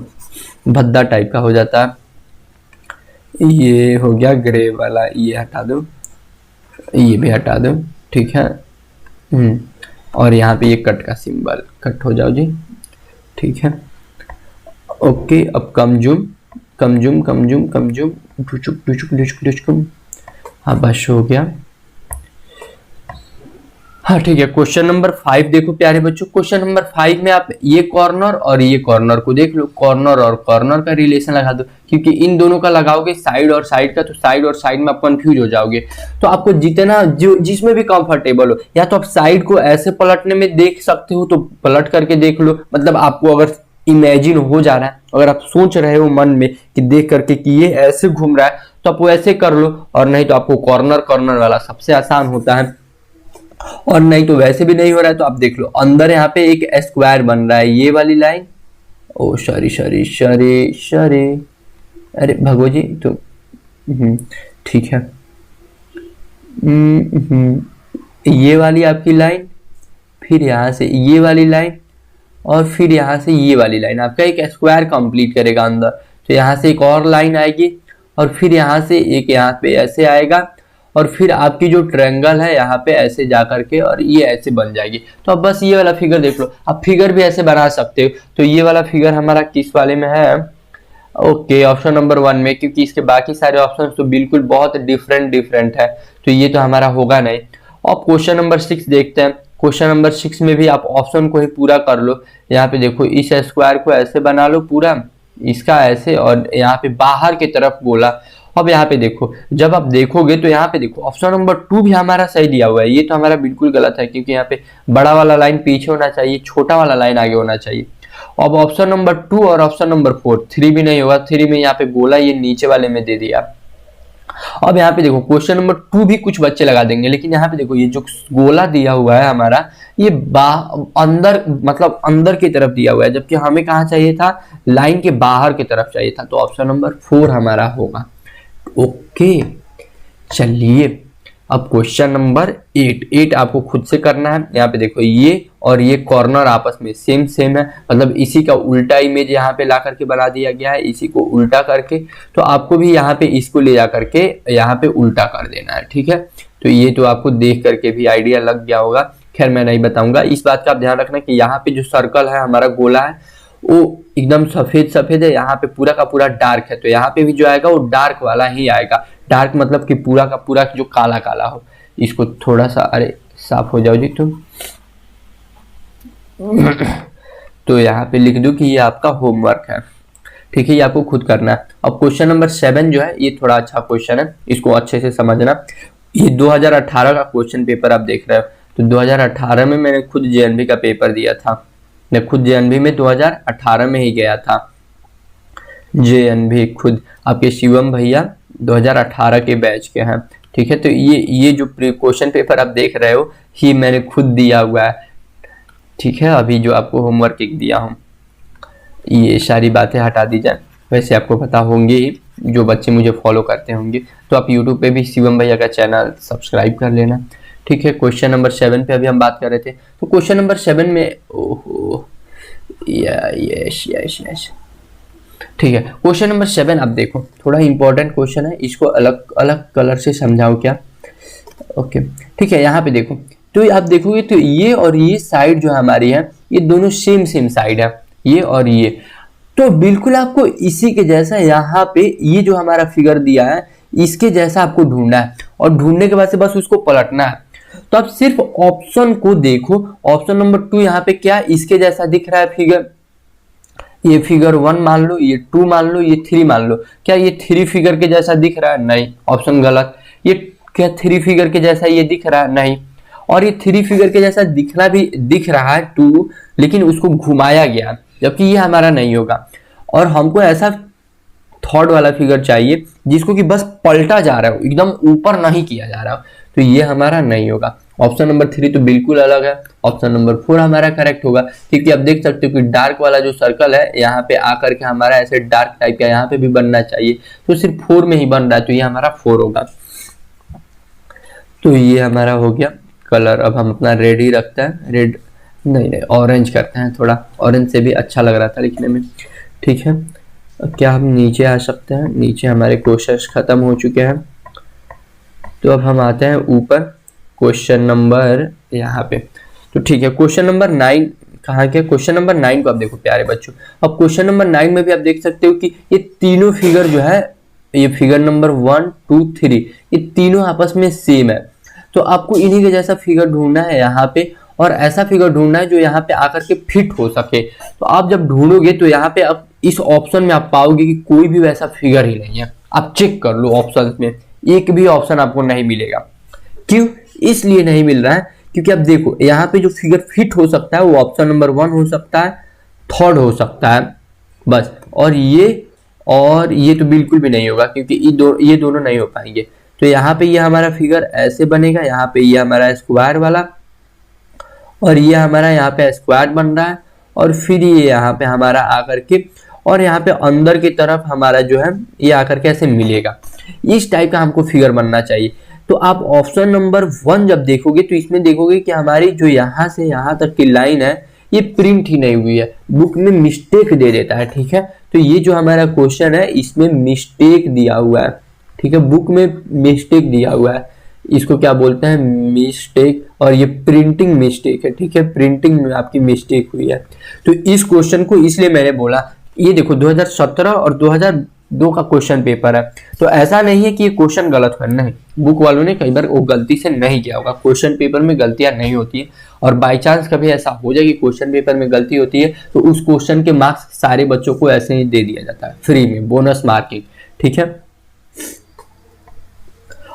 भद्दा टाइप का हो जाता है। ये हो गया ग्रे वाला, ये हटा दो, ये भी हटा दो। ठीक है, और यहाँ पे ये कट का सिंबल, कट हो जाओ जी। ठीक है, ओके, अब कम जूम कम जूम कम जूम कम जूम, डुचुक डुचुक डुचुक डुचुक। हाँ बस हो गया। हाँ ठीक है, क्वेश्चन नंबर 5 देखो प्यारे बच्चों। क्वेश्चन नंबर 5 में आप ये कॉर्नर और ये कॉर्नर को देख लो, कॉर्नर और कॉर्नर का रिलेशन लगा दो, क्योंकि इन दोनों का लगाओगे साइड और साइड का, तो साइड और साइड में आप कंफ्यूज हो जाओगे। तो आपको जितना जो जिसमें भी कंफर्टेबल हो, या तो आप साइड को ऐसे पलटने में देख सकते हो तो पलट करके देख लो, मतलब आपको अगर इमेजिन हो जा रहा है, अगर आप सोच रहे हो मन में कि देख करके कि ये ऐसे घूम रहा है, तो आप वो ऐसे कर लो, और नहीं तो आपको कॉर्नर कॉर्नर वाला सबसे आसान होता है। और नहीं तो वैसे भी नहीं हो रहा है तो आप देख लो, अंदर यहाँ पे एक स्क्वायर बन रहा है, ये वाली लाइन, ओ सॉरी सॉरी सॉरी सॉरी, अरे भगो जी, तो ठीक है, ये वाली आपकी लाइन, फिर यहाँ से ये वाली लाइन, और फिर यहाँ से ये वाली लाइन, आपका एक स्क्वायर कंप्लीट करेगा अंदर। तो यहाँ से एक और लाइन आएगी, और फिर यहाँ से एक यहाँ पे ऐसे आएगा, और फिर आपकी जो ट्रायंगल है यहाँ पे ऐसे जा करके और ये ऐसे बन जाएगी। तो अब बस ये वाला फिगर देख लो, आप फिगर भी ऐसे बना सकते हो। तो ये वाला फिगर हमारा किस वाले में है? ओके, ऑप्शन नंबर 1 में, क्योंकि इसके बाकी सारे ऑप्शन तो बिल्कुल बहुत डिफरेंट है, तो ये तो हमारा होगा नहीं। अब क्वेश्चन नंबर 6 देखते हैं। क्वेश्चन नंबर 6 में भी आप ऑप्शन को ही पूरा कर लो। यहाँ पे देखो, इस स्क्वायर को ऐसे बना लो पूरा, इसका ऐसे, और यहाँ पे बाहर की तरफ गोला। अब यहाँ पे देखो, जब आप देखोगे तो यहाँ पे देखो ऑप्शन नंबर 2 भी हमारा सही दिया हुआ है। ये तो हमारा बिल्कुल गलत है, क्योंकि यहाँ पे बड़ा वाला लाइन पीछे होना चाहिए, छोटा वाला लाइन आगे होना चाहिए। अब ऑप्शन नंबर 2 और ऑप्शन नंबर 4, 3 भी नहीं होगा। 3 में यहाँ पे गोला ये नीचे वाले में दे दिया। अब यहाँ पे देखो, क्वेश्चन नंबर 2 भी कुछ बच्चे लगा देंगे, लेकिन यहाँ पे देखो, ये जो गोला दिया हुआ है हमारा, ये अंदर, मतलब अंदर की तरफ दिया हुआ है, जबकि हमें कहाँ चाहिए था? लाइन के बाहर की तरफ चाहिए था। तो ऑप्शन नंबर 4 हमारा होगा। ओके, चलिए अब क्वेश्चन नंबर 8 आपको खुद से करना है। यहाँ पे देखो, ये और ये कॉर्नर आपस में सेम है, मतलब इसी का उल्टा इमेज यहाँ पे ला करके बना दिया गया है, इसी को उल्टा करके। तो आपको भी यहाँ पे इसको ले जा करके यहाँ पे उल्टा कर देना है। ठीक है, तो ये तो आपको देख करके भी आइडिया लग गया होगा। खैर मैं नहीं बताऊंगा। इस बात का आप ध्यान रखना कि यहाँ पे जो सर्कल है, हमारा गोला है, वो एकदम सफेद है, यहाँ पे पूरा का पूरा डार्क है। तो यहाँ पे भी जो आएगा वो डार्क वाला ही आएगा। डार्क मतलब कि पूरा का पूरा जो काला काला हो। इसको थोड़ा सा, अरे साफ हो जाओ जी तुम। तो यहाँ पे लिख दो कि ये आपका होमवर्क है। ठीक है, ये आपको खुद करना है। अब क्वेश्चन नंबर 7 जो है, ये थोड़ा अच्छा क्वेश्चन है, इसको अच्छे से समझना। ये 2018 का क्वेश्चन पेपर आप देख रहे हो। तो 2018 में मैंने खुद जेएनवी का पेपर दिया था। मैं खुद जेएनवी में 2018 में ही गया था। जेएनवी खुद आपके शिवम भैया 2018 के बैच के हैं। ठीक है, तो ये जो क्वेश्चन पेपर आप देख रहे हो, ये मैंने खुद दिया हुआ है। ठीक है, अभी जो आपको होमवर्क एक दिया हूँ, ये सारी बातें हटा दी जाए। वैसे आपको पता होंगे ही, जो बच्चे मुझे फॉलो करते होंगे, तो आप यूट्यूब पे भी शिवम भैया का चैनल सब्सक्राइब कर लेना। ठीक है, क्वेश्चन नंबर 7 पे अभी हम बात कर रहे थे। तो क्वेश्चन नंबर 7 में, ओहो यस, ठीक है, क्वेश्चन नंबर 7 आप देखो, थोड़ा इंपॉर्टेंट क्वेश्चन है, इसको अलग अलग कलर से समझाओ क्या? ओके, ठीक है, यहाँ पे देखो, तो आप देखोगे तो ये और ये साइड जो हमारी है, ये दोनों सेम साइड है, ये और ये। तो बिल्कुल आपको इसी के जैसा यहाँ पे ये जो हमारा फिगर दिया है, इसके जैसा आपको ढूंढना है, और ढूंढने के बाद से बस उसको पलटना है। तो आप सिर्फ ऑप्शन को देखो, ऑप्शन नंबर 2 यहाँ पे क्या इसके जैसा दिख रहा है फिगर? ये फिगर 1 मान लो, ये 2 मान लो, ये 3 मान लो। क्या ये 3 फिगर के जैसा दिख रहा है? नहीं, ऑप्शन गलत। ये क्या 3 फिगर के जैसा ये दिख रहा है? नहीं। और ये 3 फिगर के जैसा दिखना भी दिख रहा है 2, लेकिन उसको घुमाया गया, जबकि ये हमारा नहीं होगा। और हमको ऐसा थर्ड वाला फिगर चाहिए जिसको कि बस पलटा जा रहा हो, एकदम ऊपर नहीं किया जा रहा हो, तो ये हमारा नहीं होगा। ऑप्शन नंबर 3 तो बिल्कुल अलग है। ऑप्शन नंबर 4 हमारा करेक्ट होगा, क्योंकि आप देख सकते हो कि डार्क वाला जो सर्कल है यहाँ पे आकर के हमारा ऐसे डार्क टाइप का यहाँ पे भी बनना चाहिए, तो सिर्फ 4 में ही बन रहा है, तो ये हमारा 4 होगा। तो ये हमारा हो गया कलर। अब हम अपना रेड ही रखते हैं, रेड नहीं ऑरेंज करते हैं, थोड़ा ऑरेंज से भी अच्छा लग रहा था लिखने में। ठीक है, क्या हम नीचे आ सकते हैं? नीचे हमारे क्वेश्चंस खत्म हो चुके हैं, तो अब हम आते हैं ऊपर क्वेश्चन नंबर यहाँ पे। तो ठीक है, क्वेश्चन नंबर 9 कहाँ के? क्वेश्चन नंबर 9 को आप देखो प्यारे बच्चों। अब क्वेश्चन नंबर 9 में भी आप देख सकते हो कि ये तीनों फिगर जो है, ये फिगर नंबर 1 2 3 ये तीनों आपस में सेम है, तो आपको इन्हीं के जैसा फिगर ढूंढना है यहाँ पे, और ऐसा फिगर ढूंढना है जो यहाँ पे आकर के फिट हो सके। तो आप जब ढूंढोगे तो यहाँ पे आप इस ऑप्शन में आप पाओगे कि कोई भी वैसा फिगर ही नहीं है। आप चेक कर लो ऑप्शन में, एक भी ऑप्शन आपको नहीं मिलेगा। क्यों? इसलिए नहीं मिल रहा है क्योंकि आप देखो यहाँ पे जो फिगर फिट हो सकता है वो ऑप्शन नंबर 1 हो सकता है, थर्ड हो सकता है बस, और ये तो बिल्कुल भी नहीं होगा, क्योंकि ये दोनों नहीं हो पाएंगे। तो यहाँ पे ये हमारा फिगर ऐसे बनेगा, यहाँ पे ये हमारा स्क्वायर वाला, और ये हमारा यहाँ पे स्क्वायर बन रहा है, और फिर ये यहाँ पे हमारा आकर के, और यहाँ पे अंदर की तरफ हमारा जो है ये आकर के ऐसे मिलेगा। इस टाइप का हमको फिगर बनना चाहिए। तो आप ऑप्शन नंबर 1 जब देखोगे तो इसमें देखोगे कि हमारी जो यहाँ से यहाँ तक की लाइन है ये प्रिंट ही नहीं हुई है, बुक में मिस्टेक दे देता है। ठीक है, तो ये जो हमारा क्वेश्चन है इसमें मिस्टेक दिया हुआ है। ठीक है, बुक में मिस्टेक दिया हुआ है, इसको क्या बोलते हैं? मिस्टेक, और ये प्रिंटिंग मिस्टेक है। ठीक है, प्रिंटिंग में आपकी मिस्टेक हुई है। तो इस क्वेश्चन को इसलिए मैंने बोला, ये देखो 2017 और 2002 का क्वेश्चन पेपर है, तो ऐसा नहीं है कि ये क्वेश्चन गलत है, नहीं, बुक वालों ने कई बार वो गलती से नहीं किया होगा। क्वेश्चन पेपर में गलतियां नहीं होती है, और बाय चांस कभी ऐसा हो जाए कि क्वेश्चन पेपर में गलती होती है तो उस क्वेश्चन के मार्क्स सारे बच्चों को ऐसे ही दे दिया जाता है फ्री में, बोनस मार्किंग। ठीक है,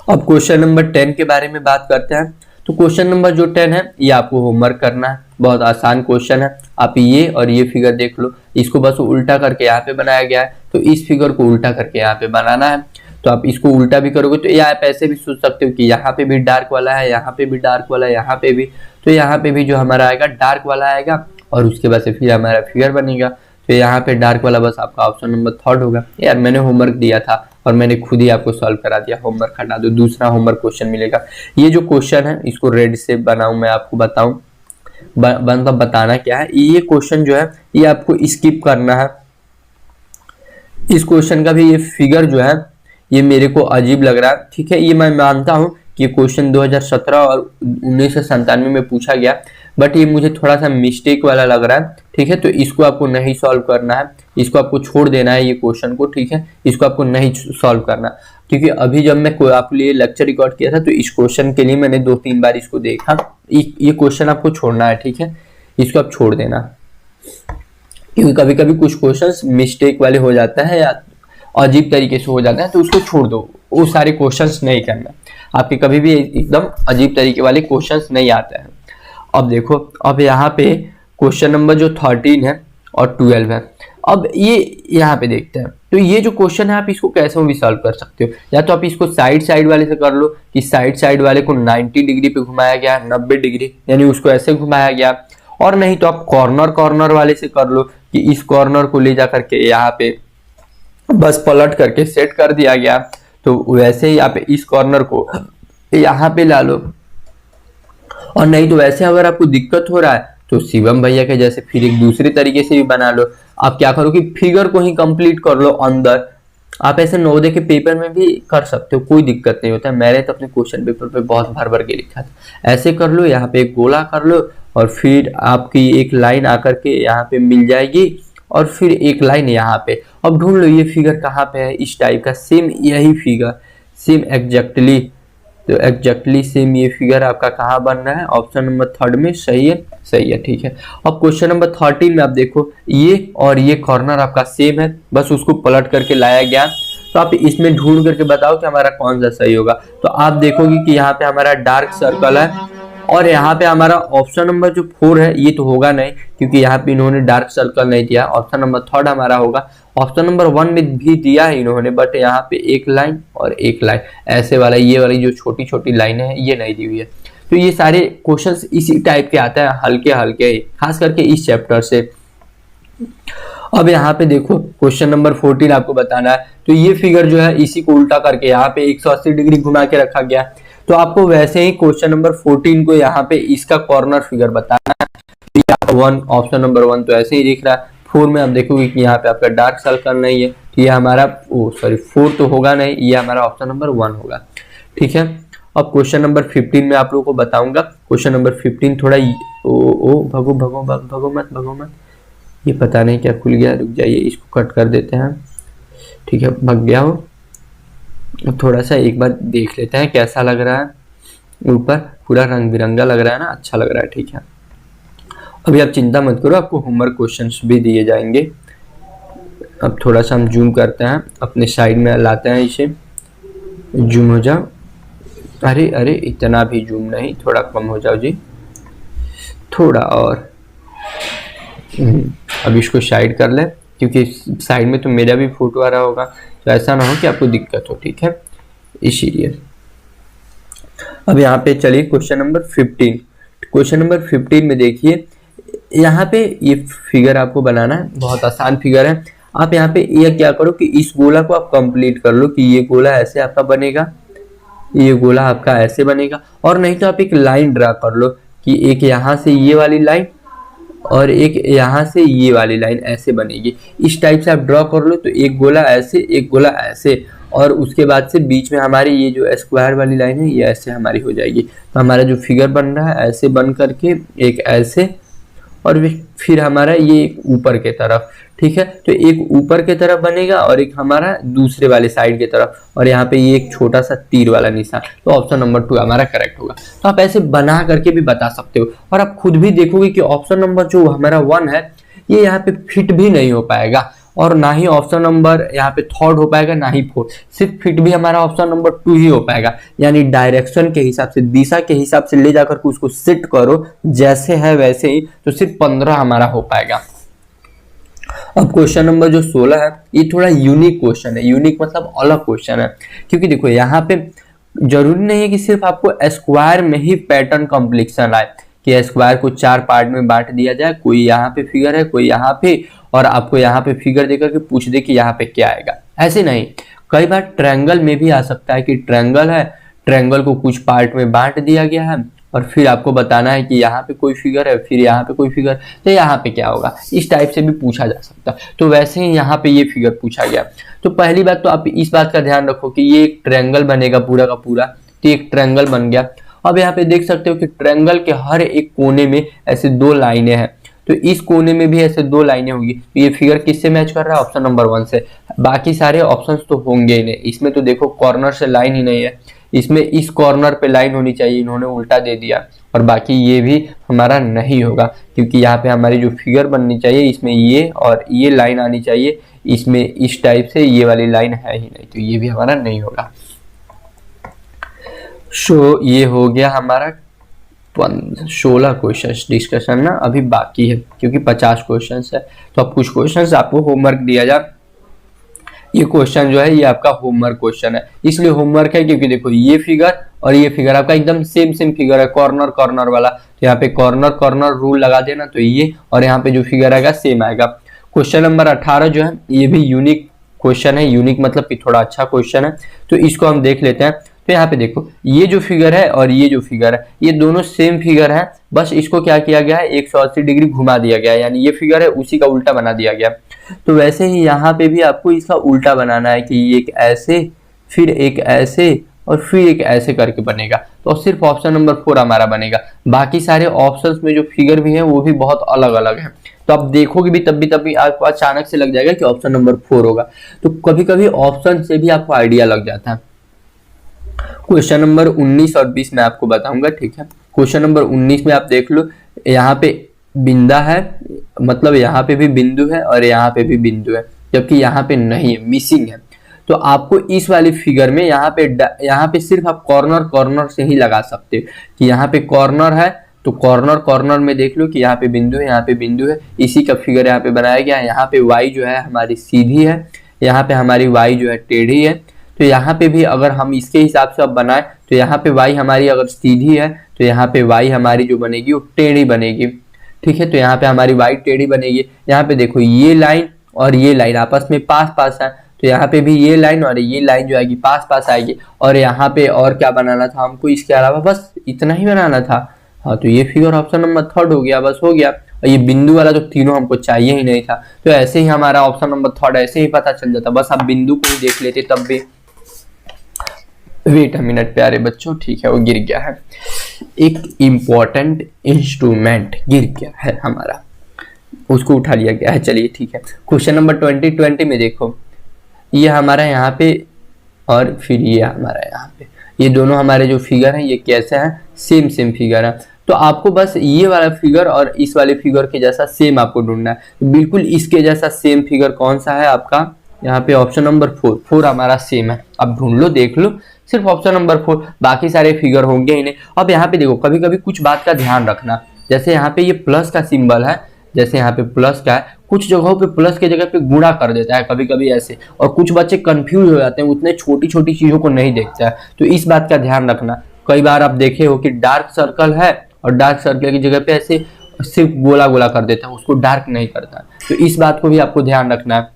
अब क्वेश्चन नंबर 10 के बारे में बात करते हैं। तो क्वेश्चन नंबर जो 10 है ये आपको होमवर्क करना है, बहुत आसान क्वेश्चन है। आप ये और ये फिगर देख लो, इसको बस उल्टा करके यहाँ पे बनाया गया है, तो इस फिगर को उल्टा करके यहाँ पे बनाना है। तो आप इसको उल्टा भी करोगे तो या आप ऐसे भी सोच सकते हो कि यहाँ पे भी डार्क वाला है, यहाँ पे भी डार्क वाला है, यहाँ पे भी, तो यहाँ पे भी जो हमारा आएगा डार्क वाला आएगा, और उसके बाद से फिर हमारा फिगर बनेगा। तो यहाँ पे डार्क वाला बस आपका ऑप्शन नंबर 3 होगा। यार मैंने होमवर्क दिया था और मैंने खुद ही आपको सॉल्व करा दिया, होमवर्क हटा दो, दूसरा होमवर्क क्वेश्चन मिलेगा। ये जो क्वेश्चन है इसको रेड से बनाऊं, मैं आपको बताऊं मतलब बताना क्या है। ये क्वेश्चन जो है ये आपको स्किप करना है। इस क्वेश्चन का भी ये फिगर जो है ये मेरे को अजीब लग रहा है। ठीक है, ये मैं मानता हूँ कि क्वेश्चन 2017 और 1997 में पूछा गया, बट ये मुझे थोड़ा सा मिस्टेक वाला लग रहा है। ठीक है, तो इसको आपको नहीं सॉल्व करना है, इसको आपको छोड़ देना है ये क्वेश्चन को। ठीक है, इसको आपको नहीं सॉल्व करना, क्योंकि अभी जब मैं आपके लिए लेक्चर रिकॉर्ड किया था तो इस क्वेश्चन के लिए मैंने 2-3 बार इसको देखा। ये क्वेश्चन आपको छोड़ना है। ठीक है, इसको आप छोड़ देना, क्योंकि कभी कभी कुछ क्वेश्चन मिस्टेक वाले हो जाता है या अजीब तरीके से हो जाता है, तो उसको छोड़ दो, वो सारे क्वेश्चंस नहीं करना। आपके कभी भी एकदम अजीब तरीके वाले क्वेश्चंस नहीं आते हैं। अब देखो, अब यहाँ पे क्वेश्चन नंबर जो 13 है और 12 है, अब ये यहाँ पे देखते हैं। तो ये जो क्वेश्चन है आप इसको कैसे भी सॉल्व कर सकते हो, या तो आप इसको साइड वाले से कर लो कि साइड वाले को 90 डिग्री पे घुमाया गया, 90 डिग्री यानी उसको ऐसे घुमाया गया, और नहीं तो आप कॉर्नर वाले से कर लो कि इस कॉर्नर को ले जा करके यहाँ पे बस पलट करके सेट कर दिया गया। तो वैसे ही आप इस कॉर्नर को यहाँ पे ला लो, और नहीं तो वैसे अगर आपको दिक्कत हो रहा है तो शिवम भैया के जैसे फिर एक दूसरे तरीके से भी बना लो। आप क्या करो कि फिगर को ही कंप्लीट कर लो अंदर। आप ऐसे नवोदय के पेपर में भी कर सकते हो, कोई दिक्कत नहीं होता है। मैंने तो अपने क्वेश्चन पेपर पे बहुत भर के लिखा था। ऐसे कर लो, यहाँ पे एक गोला कर लो, और फिर आपकी एक लाइन आकर के यहाँ पे मिल जाएगी, और फिर एक लाइन यहाँ पे। अब ढूंढ लो ये फिगर कहाँ पे है, इस टाइप का सेम यही फिगर, सेम एग्जैक्टली, तो एग्जैक्टली सेम ये फिगर आपका कहाँ बन रहा है? ऑप्शन नंबर 3 में। सही है, सही है। ठीक है, अब क्वेश्चन नंबर 13 में आप देखो, ये और ये कॉर्नर आपका सेम है, बस उसको पलट करके लाया गया। तो आप इसमें ढूंढ करके बताओ कि हमारा कौन सा सही होगा। तो आप देखोगे कि यहाँ पे हमारा डार्क सर्कल है, और यहाँ पे हमारा ऑप्शन नंबर जो 4 है ये तो होगा नहीं, क्योंकि यहाँ पे इन्होंने डार्क सर्कल नहीं दिया। ऑप्शन नंबर 3 हमारा होगा। ऑप्शन नंबर 1 में भी दिया है इन्होंने, बट यहाँ पे एक लाइन और एक लाइन ऐसे वाला, ये वाली जो छोटी छोटी लाइनें हैं ये नहीं दी हुई है। तो ये सारे क्वेश्चंस इसी टाइप के आते हैं, हल्के हल्के, खास करके इस चैप्टर से। अब यहाँ पे देखो क्वेश्चन नंबर 14 आपको बताना है। तो ये फिगर जो है इसी को उल्टा करके यहाँ पे 180 डिग्री घुमा के रखा गया। तो आपको वैसे ही क्वेश्चन नंबर 14 को यहाँ पे इसका कॉर्नर फिगर बताना है। तो 1 ऑप्शन नंबर 1 तो ऐसे ही दिख रहा है। 4 में आप देखोगे कि यहाँ पे आपका डार्क सर्कल नहीं है, तो ये हमारा 4 तो होगा नहीं, ये हमारा ऑप्शन नंबर 1 होगा। ठीक है, अब क्वेश्चन नंबर 15 में आप लोगों को बताऊंगा। क्वेश्चन नंबर 15 थोड़ा भगो मत, ये पता नहीं क्या खुल गया, रुक जाइए इसको कट कर देते हैं। ठीक है, भग गया हो। थोड़ा सा एक बार देख लेते हैं कैसा लग रहा है। ऊपर पूरा रंग बिरंगा लग रहा है ना, अच्छा लग रहा है। ठीक है, अभी आप चिंता मत करो, आपको होमवर्क क्वेश्चंस भी दिए जाएंगे। अब थोड़ा सा हम जूम करते हैं, अपने साइड में लाते हैं, इसे जूम हो जाओ। अरे इतना भी जूम नहीं, थोड़ा कम हो जाओ जी, थोड़ा और। अब इसको साइड कर ले, क्योंकि साइड में तो मेरा भी फोटो आ रहा होगा, तो ऐसा ना हो कि आपको दिक्कत हो। ठीक है, इसीलिए। अब यहाँ पे चलिए क्वेश्चन नंबर 15। क्वेश्चन नंबर 15 में देखिए, यहाँ पे ये फिगर आपको बनाना है, बहुत आसान फिगर है। आप यहाँ पे ये क्या करो कि इस गोला को आप कंप्लीट कर लो, कि ये गोला ऐसे आपका बनेगा, ये गोला आपका ऐसे बनेगा। और नहीं तो आप एक लाइन ड्रा कर लो, कि एक यहाँ से ये वाली लाइन और एक यहाँ से ये वाली लाइन ऐसे बनेगी। इस टाइप से आप ड्रॉ कर लो, तो एक गोला ऐसे, एक गोला ऐसे, और उसके बाद से बीच में हमारी ये जो स्क्वायर वाली लाइन है ये ऐसे हमारी हो जाएगी। तो हमारा जो फिगर बन रहा है ऐसे बन करके एक ऐसे, और फिर हमारा ये एक ऊपर के तरफ। ठीक है, तो एक ऊपर के तरफ बनेगा और एक हमारा दूसरे वाले साइड के तरफ, और यहाँ पे ये एक छोटा सा तीर वाला निशान। तो ऑप्शन नंबर 2 हमारा करेक्ट होगा। तो आप ऐसे बना करके भी बता सकते हो, और आप खुद भी देखोगे कि ऑप्शन नंबर जो हमारा 1 है ये यहाँ पे फिट भी नहीं हो पाएगा, और ना ही ऑप्शन नंबर यहाँ पे 3rd हो पाएगा, ना ही 4th। सिर्फ फिट भी हमारा ऑप्शन नंबर 2 ही हो पाएगा। यानी डायरेक्शन के हिसाब से, दिशा के हिसाब से ले जाकर के उसको सेट करो जैसे है वैसे ही, तो सिर्फ 15 हमारा हो पाएगा। अब क्वेश्चन नंबर जो 16 है ये थोड़ा यूनिक क्वेश्चन है। यूनिक मतलब अलग क्वेश्चन है, क्योंकि देखो यहाँ पे जरूरी नहीं है कि सिर्फ आपको स्क्वायर में ही पैटर्न कॉम्प्लेक्शन आए, कि स्क्वायर को 4 पार्ट में बांट दिया जाए। कोई यहाँ पे फिगर है, कोई यहाँ पे, और आपको यहाँ पे फिगर देकर के पूछ दे कि यहाँ पे क्या आएगा। ऐसे नहीं, कई बार ट्रायंगल में भी आ सकता है कि ट्रायंगल है, ट्रायंगल को कुछ पार्ट में बांट दिया गया है, और फिर आपको बताना है कि यहाँ पे कोई फिगर है, फिर यहाँ पे कोई फिगर, तो यहाँ पे क्या होगा। इस टाइप से भी पूछा जा सकता है। तो वैसे ही यहाँ पे ये फिगर पूछा गया। तो पहली बात तो आप इस बात का ध्यान रखो कि ये एक ट्रायंगल बनेगा पूरा का पूरा, तो एक ट्रायंगल बन गया। अब यहाँ पे देख सकते हो कि ट्रायंगल के हर एक कोने में ऐसे 2 लाइनें हैं, तो इस कोने में भी ऐसे 2 लाइनें होंगी। तो ये फिगर किससे मैच कर रहा है? ऑप्शन नंबर 1 से। बाकी सारे ऑप्शंस तो होंगे ही नहीं। इसमें तो देखो कॉर्नर से लाइन ही नहीं है, इसमें इस कॉर्नर पे लाइन होनी चाहिए, इन्होंने उल्टा दे दिया। और बाकी ये भी हमारा नहीं होगा, क्योंकि यहाँ पे हमारी जो फिगर बननी चाहिए इसमें ये और ये लाइन आनी चाहिए, इसमें इस टाइप से ये वाली लाइन है ही नहीं, तो ये भी हमारा नहीं होगा। सो ये हो गया हमारा 16 क्वेश्चन डिस्कशन ना, अभी बाकी है क्योंकि 50 क्वेश्चन है। तो अब कुछ क्वेश्चन आपको होमवर्क दिया जाए। ये क्वेश्चन जो है ये आपका होमवर्क क्वेश्चन है, इसलिए होमवर्क है क्योंकि देखो ये फिगर और ये फिगर आपका एकदम सेम फिगर है, कॉर्नर कॉर्नर वाला। तो यहाँ पे कॉर्नर कॉर्नर रूल लगा देना, तो ये और यहाँ पे जो फिगर आएगा सेम आएगा। क्वेश्चन नंबर 18 जो है ये भी यूनिक क्वेश्चन है। यूनिक मतलब कि थोड़ा अच्छा क्वेश्चन है, तो इसको हम देख लेते हैं। तो यहाँ पे देखो ये जो फिगर है और ये जो फिगर है ये दोनों सेम फिगर है, बस इसको क्या किया गया है 180 डिग्री घुमा दिया गया है, यानी ये फिगर है उसी का उल्टा बना दिया गया। तो वैसे ही यहाँ पे भी आपको इसका उल्टा बनाना है कि एक ऐसे, फिर एक ऐसे और फिर एक ऐसे करके बनेगा। तो सिर्फ ऑप्शन नंबर 4 हमारा बनेगा। बाकी सारे ऑप्शंस में जो फिगर भी है वो भी बहुत अलग अलग है, तो आप देखोगे भी तब भी आपको अचानक से लग जाएगा कि ऑप्शन नंबर 4 होगा। तो कभी कभी ऑप्शन से भी आपको आइडिया लग जाता है। क्वेश्चन नंबर 19 और 20 में आपको बताऊंगा, ठीक है। क्वेश्चन नंबर 19 में आप देख लो, यहाँ पे बिंदा है, मतलब यहाँ पे भी बिंदु है और यहाँ पे भी बिंदु है, जबकि यहाँ पे नहीं है, मिसिंग है। तो आपको इस वाली फिगर में यहाँ पे सिर्फ आप कॉर्नर से ही लगा सकते हो कि यहाँ पे कॉर्नर है, तो कॉर्नर में देख लो कि यहाँ पे बिंदु है, यहाँ पे बिंदु है, इसी का फिगर यहाँ पे बनाया गया है। यहाँ पे y जो है हमारी सीधी है, यहाँ पे हमारी y जो है टेढ़ी है। तो यहाँ पे भी अगर हम इसके हिसाब से अब बनाए तो यहाँ पे y हमारी अगर सीधी है तो यहाँ पे y हमारी जो बनेगी वो टेढ़ी बनेगी। ठीक है, तो यहाँ पे हमारी y टेढ़ी बनेगी। यहाँ पे देखो ये लाइन और ये लाइन आपस में पास है, तो यहाँ पे भी ये लाइन और ये लाइन जो आएगी पास आएगी। और यहाँ पे और क्या बनाना था हमको इसके अलावा, बस इतना ही बनाना था। हाँ, तो ये फिगर ऑप्शन नंबर 3 हो गया, बस हो गया। और ये बिंदु वाला तो तीनों हमको चाहिए ही नहीं था, तो ऐसे ही हमारा ऑप्शन नंबर 3 ऐसे ही पता चल जाता। बस आप बिंदु को ही देख लेते तब भी। वेट अ मिनट प्यारे बच्चों, ठीक है, वो गिर गया है, एक इम्पोर्टेंट इंस्ट्रूमेंट गिर गया है हमारा, उसको उठा लिया गया है। चलिए ठीक है, क्वेश्चन नंबर 20 में देखो, ये हमारा यहाँ पे और फिर ये हमारा यहाँ पे, ये दोनों हमारे जो फिगर हैं ये कैसे हैं, सेम फिगर है। तो आपको बस ये वाला फिगर और इस वाले फिगर के जैसा सेम आपको ढूंढना है। तो बिल्कुल इसके जैसा सेम फिगर कौन सा है आपका, यहाँ पे ऑप्शन नंबर 4 हमारा सेम है। अब ढूंढ लो, देख लो, सिर्फ ऑप्शन नंबर 4, बाकी सारे फिगर होंगे ही नहीं। अब यहाँ पे देखो, कभी कभी कुछ बात का ध्यान रखना, जैसे यहाँ पे ये प्लस का सिंबल है, जैसे यहाँ पे प्लस का है, कुछ जगहों पे प्लस के जगह पे गुणा कर देता है कभी कभी ऐसे, और कुछ बच्चे कंफ्यूज हो जाते हैं, उतने छोटी छोटी चीजों को नहीं देखता है। तो इस बात का ध्यान रखना। कई बार आप देखे हो कि डार्क सर्कल है और डार्क सर्कल की जगह पे ऐसे सिर्फ गोला कर देता है, उसको डार्क नहीं करता। तो इस बात को भी आपको ध्यान रखना है।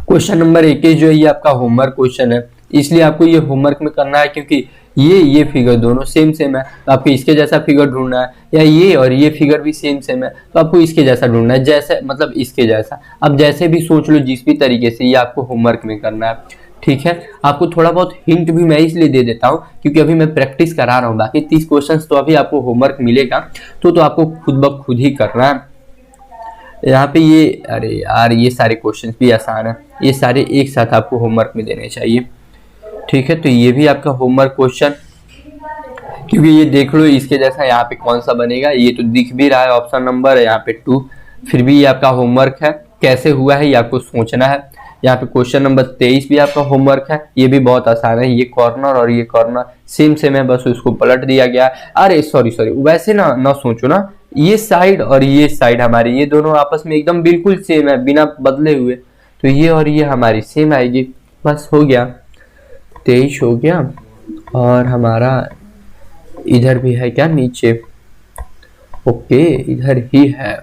क्वेश्चन नंबर 21 जो है ये आपका होमवर्क क्वेश्चन है, इसलिए आपको ये होमवर्क में करना है, क्योंकि ये फिगर दोनों सेम है, तो आपको इसके जैसा फिगर ढूंढना है, या ये और ये फिगर भी सेम है, तो आपको इसके जैसा ढूंढना है, जैसे मतलब इसके जैसा। अब जैसे भी सोच लो, जिस भी तरीके से, ये आपको होमवर्क में करना है। ठीक है, आपको थोड़ा बहुत हिंट भी मैं इसलिए दे देता हूँ क्योंकि अभी मैं प्रैक्टिस करा रहा हूँ, बाकी 30 क्वेश्चन तो अभी आपको होमवर्क मिलेगा, तो आपको खुद ब खुद ही करना है। यहाँ पे ये, अरे यार, ये सारे क्वेश्चन भी आसान है, ये सारे एक साथ आपको होमवर्क में देने चाहिए। ठीक है, तो ये भी आपका होमवर्क क्वेश्चन, क्योंकि ये देख लो इसके जैसा यहाँ पे कौन सा बनेगा, ये तो दिख भी रहा है, ऑप्शन नंबर है यहाँ पे 2। फिर भी ये आपका होमवर्क है, कैसे हुआ है ये आपको सोचना है। यहाँ पे क्वेश्चन नंबर 23 भी आपका होमवर्क है, ये भी बहुत आसान है, ये कॉर्नर और ये कॉर्नर सेम है, बस उसको पलट दिया गया। अरे सॉरी वैसे ना सोचो ना, ये साइड और ये साइड हमारी, ये दोनों आपस में एकदम बिल्कुल सेम है बिना बदले हुए, तो ये और ये हमारी सेम आएगी, बस हो गया। 23 हो गया, और हमारा इधर भी है क्या नीचे, ओके इधर ही है।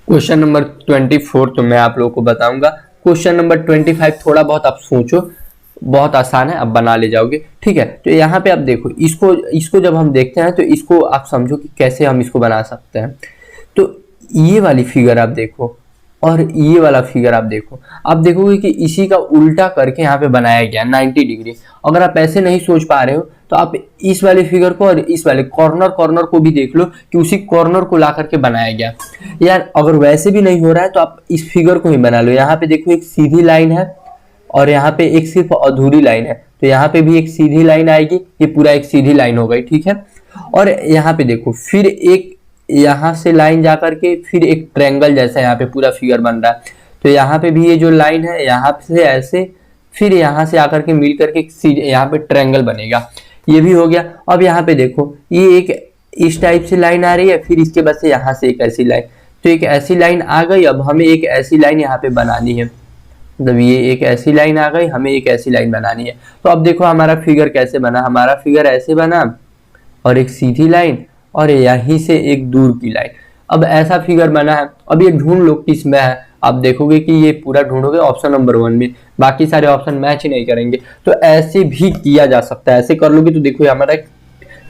क्वेश्चन नंबर 24 तो मैं आप लोगों को बताऊंगा। क्वेश्चन नंबर 25 थोड़ा बहुत आप सोचो, बहुत आसान है, आप बना ले जाओगे। ठीक है, तो यहाँ पे आप देखो, इसको जब हम देखते हैं तो इसको आप समझो कि कैसे हम इसको बना सकते हैं। तो ये वाली फिगर आप देखो और ये वाला फिगर आप देखो, आप देखोगे कि इसी का उल्टा करके यहाँ पे बनाया गया 90 डिग्री। अगर आप ऐसे नहीं सोच पा रहे हो तो आप इस वाले फिगर को और इस वाले कॉर्नर को भी देख लो कि उसी कॉर्नर को ला करके बनाया गया। यार अगर वैसे भी नहीं हो रहा है तो आप इस फिगर को ही बना लो। यहाँ पे देखो एक सीधी लाइन है और यहाँ पे एक सिर्फ अधूरी लाइन है, तो यहाँ पे भी एक सीधी लाइन आएगी, ये पूरा एक सीधी लाइन हो गई। ठीक है, और यहाँ पे देखो फिर एक यहाँ से लाइन जाकर के फिर एक ट्रायंगल जैसा यहाँ पे पूरा फिगर बन रहा है, तो यहाँ पे भी ये जो लाइन है यहाँ से ऐसे फिर यहाँ से आकर के मिल करके यहाँ पे ट्रायंगल बनेगा, ये भी हो गया। अब यहाँ पे देखो ये एक इस टाइप से लाइन आ रही है, फिर इसके बाद से यहाँ से एक ऐसी लाइन, तो एक ऐसी लाइन आ गई। अब हमें एक ऐसी लाइन यहाँ पे बनानी है, मतलब ये एक ऐसी लाइन आ गई, हमें एक ऐसी लाइन बनानी है। तो अब देखो हमारा फिगर कैसे बना, हमारा फिगर ऐसे बना और एक सीधी लाइन और यहीं से एक दूर की लाइन, अब ऐसा फिगर बना है। अब ये ढूंढ लो किस में है, आप देखोगे कि ये पूरा ढूंढोगे ऑप्शन नंबर 1 में, बाकी सारे ऑप्शन मैच ही नहीं करेंगे। तो ऐसे भी किया जा सकता है, ऐसे कर लोगे तो देखो हमारा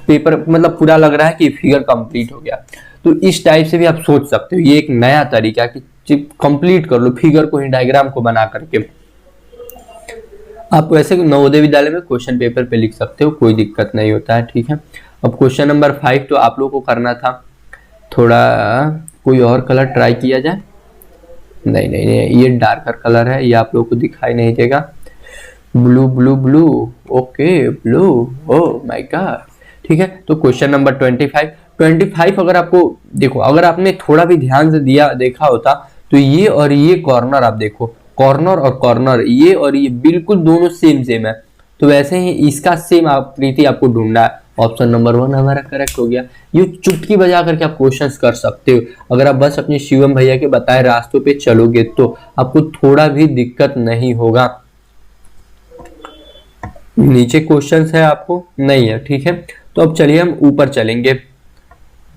पेपर मतलब पूरा लग रहा है कि फिगर कंप्लीट हो गया। तो इस टाइप से भी आप सोच सकते हो, ये एक नया तरीका कि कंप्लीट कर लो फिगर को ही, डायग्राम को बना करके। आप वैसे नवोदय विद्यालय में क्वेश्चन पेपर पे लिख सकते हो, कोई दिक्कत नहीं होता है। ठीक है, अब क्वेश्चन नंबर 5 तो आप लोगों को करना था, थोड़ा कोई और कलर ट्राई किया जाए। नहीं, ये डार्कर कलर है, ये आप लोगों को दिखाई नहीं देगा। Blue, okay blue, oh my God. ठीक है, तो क्वेश्चन नंबर 25 अगर आपको देखो, अगर आपने थोड़ा भी ध्यान से देखा होता तो ये और ये कॉर्नर आप देखो, कॉर्नर और कॉर्नर, ये और ये बिल्कुल दोनों सेम सेम है, तो वैसे ही इसका सेम आकृति आपको ढूंढना है। ऑप्शन नंबर 1 हमारा करेक्ट हो गया। ये चुटकी बजा करके आप क्वेश्चंस कर सकते हो। अगर आप बस अपने शिवम भैया के बताए रास्तों पे चलोगे तो आपको थोड़ा भी दिक्कत नहीं होगा। नीचे क्वेश्चंस है आपको नहीं है, ठीक है। तो अब चलिए हम ऊपर चलेंगे।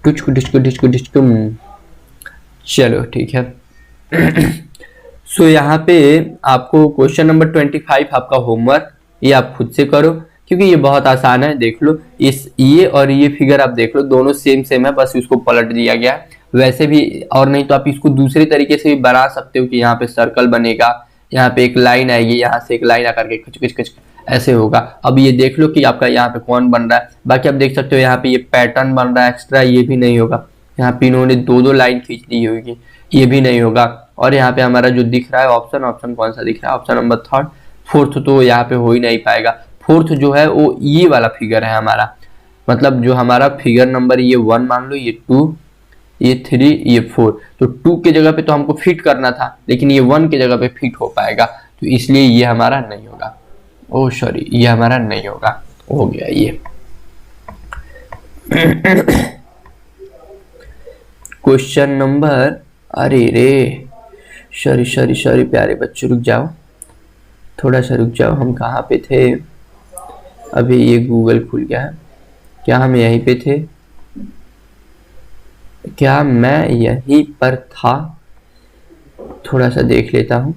डिस्को डिस्को डिस्को डिस्को, चलो ठीक है। सो यहाँ पे आपको क्वेश्चन नंबर 25 आपका होमवर्क, ये आप खुद से करो क्योंकि ये बहुत आसान है। देख लो इस ये और ये फिगर आप देख लो, दोनों सेम सेम है, बस इसको पलट दिया गया है। वैसे भी और नहीं तो आप इसको दूसरे तरीके से भी बना सकते हो कि यहाँ पे सर्कल बनेगा, यहाँ पे एक लाइन आएगी, यहाँ से एक लाइन आकर के खच खच खच ऐसे होगा। अब ये देख लो कि आपका यहाँ पे कौन बन रहा है। बाकी आप देख सकते हो यहाँ पे ये पैटर्न बन रहा है एक्स्ट्रा, ये भी नहीं होगा। यहाँ पे इन्होंने दो लाइन खींच दी होगी, ये भी नहीं होगा। और यहाँ पे हमारा जो दिख रहा है ऑप्शन कौन सा दिख रहा है? ऑप्शन नंबर 3, 4th तो यहाँ पे हो ही नहीं पाएगा। 4th जो है वो ये वाला फिगर है हमारा, मतलब जो हमारा फिगर नंबर ये 1 मान लो, ये 2, ये 3, ये 4, तो 2 के जगह पे तो हमको फिट करना था, लेकिन ये 1 के जगह पे फिट हो पाएगा, तो इसलिए ये हमारा नहीं होगा। ओ सॉरी, ये हमारा नहीं होगा, हो गया ये। क्वेश्चन नंबर, अरे रे सॉरी प्यारे बच्चों, रुक जाओ, थोड़ा सा रुक जाओ। हम कहाँ पे थे? अभी ये गूगल खुल गया है। क्या हम यहीं पे थे? क्या मैं यहीं पर था? थोड़ा सा देख लेता हूँ।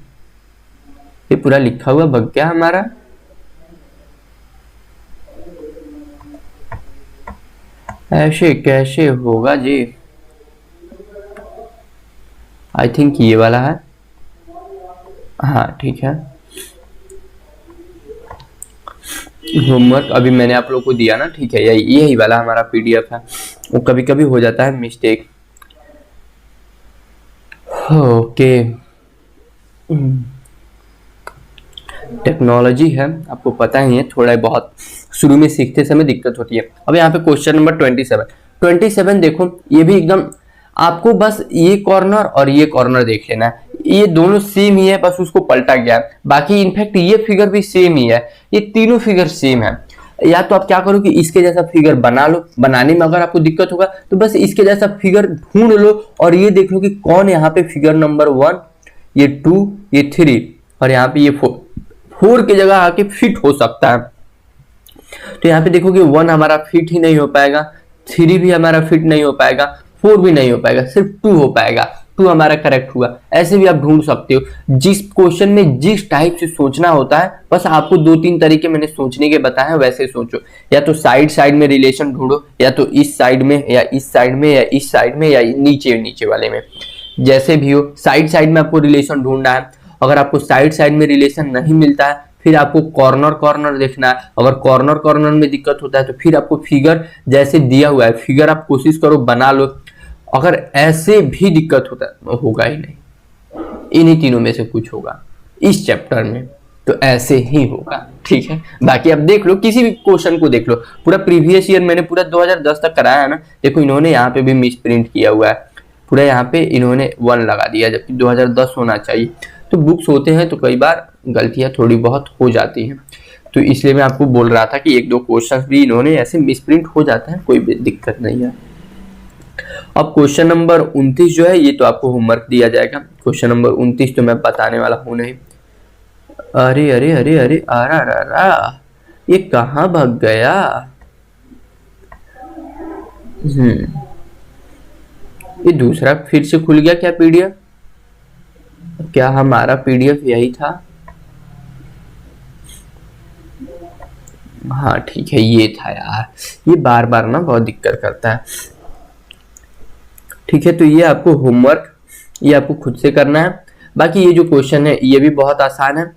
ये पूरा लिखा हुआ बग गया हमारा। ऐसे कैसे होगा जी? आई थिंक ये वाला है। हाँ ठीक है। होमवर्क अभी मैंने आप लोग को दिया ना, ठीक है, यही वाला हमारा पीडीएफ है। वो कभी कभी हो जाता है मिस्टेक। ओके, टेक्नोलॉजी है, आपको पता ही है, थोड़ा बहुत शुरू में सीखते समय दिक्कत होती है। अब यहाँ पे क्वेश्चन नंबर 27 देखो, ये भी एकदम आपको बस ये कॉर्नर और ये कॉर्नर देख लेना है, ये दोनों सेम ही है, बस उसको पलटा गया है। बाकी इनफैक्ट ये फिगर भी सेम ही है, ये तीनों फिगर सेम है। या तो आप क्या करो कि इसके जैसा फिगर बना लो, बनाने में अगर आपको दिक्कत होगा तो बस इसके जैसा फिगर ढूंढ लो और ये देख लो कि कौन यहाँ पे फिगर नंबर 1, ये 2, ये 3 और यहाँ पे ये 4 की जगह आके फिट हो सकता है। तो यहाँ पे देखो कि 1 हमारा फिट ही नहीं हो पाएगा, 3 भी हमारा फिट नहीं हो पाएगा, 4 भी नहीं हो पाएगा, सिर्फ 2 हो पाएगा। 2 हमारा करेक्ट हुआ। ऐसे भी आप ढूंढ सकते हो। जिस क्वेश्चन में जिस टाइप से सोचना होता है, बस आपको 2-3 तरीके मैंने सोचने के बताए हैं, वैसे सोचो। या तो साइड में रिलेशन ढूंढो, या तो इस साइड में, या इस साइड में, या इस साइड में, या नीचे वाले में, जैसे भी हो साइड में आपको रिलेशन ढूंढना है। अगर आपको साइड में रिलेशन नहीं मिलता है, फिर आपको कॉर्नर देखना है। अगर कॉर्नर में दिक्कत होता है तो फिर आपको फिगर जैसे दिया हुआ है, फिगर आप कोशिश करो बना लो। अगर ऐसे भी दिक्कत होता है, होगा ही नहीं, इन्हीं तीनों में से कुछ होगा इस चैप्टर में, तो ऐसे ही होगा, ठीक है। बाकी आप देख लो, किसी भी क्वेश्चन को देख लो, पूरा प्रीवियस ईयर मैंने पूरा 2010 तक कराया है ना। देखो इन्होंने यहाँ पे भी मिस प्रिंट किया हुआ है, पूरा यहाँ पे इन्होंने 1 लगा दिया, जबकि 2010 होना चाहिए। तो बुक्स होते हैं तो कई बार गलतियां थोड़ी बहुत हो जाती हैं, तो इसलिए मैं आपको बोल रहा था कि 1-2 क्वेश्चंस भी इन्होंने ऐसे मिसप्रिंट हो जाता है, कोई भी दिक्कत नहीं है। अब क्वेश्चन नंबर 29 जो है, ये तो आपको होमवर्क दिया जाएगा। क्वेश्चन नंबर 29 तो मैं बताने वाला हूं नहीं। अरे अरे अरे अरे अरा, ये कहाँ भाग गया? ये दूसरा फिर से खुल गया क्या पीडीएफ? क्या हमारा पीडीएफ यही था? हाँ ठीक है, ये था यार, ये बार बार ना बहुत दिक्कत करता है। ठीक है, तो ये आपको होमवर्क, ये आपको खुद से करना है। बाकी ये जो क्वेश्चन है ये भी बहुत आसान है,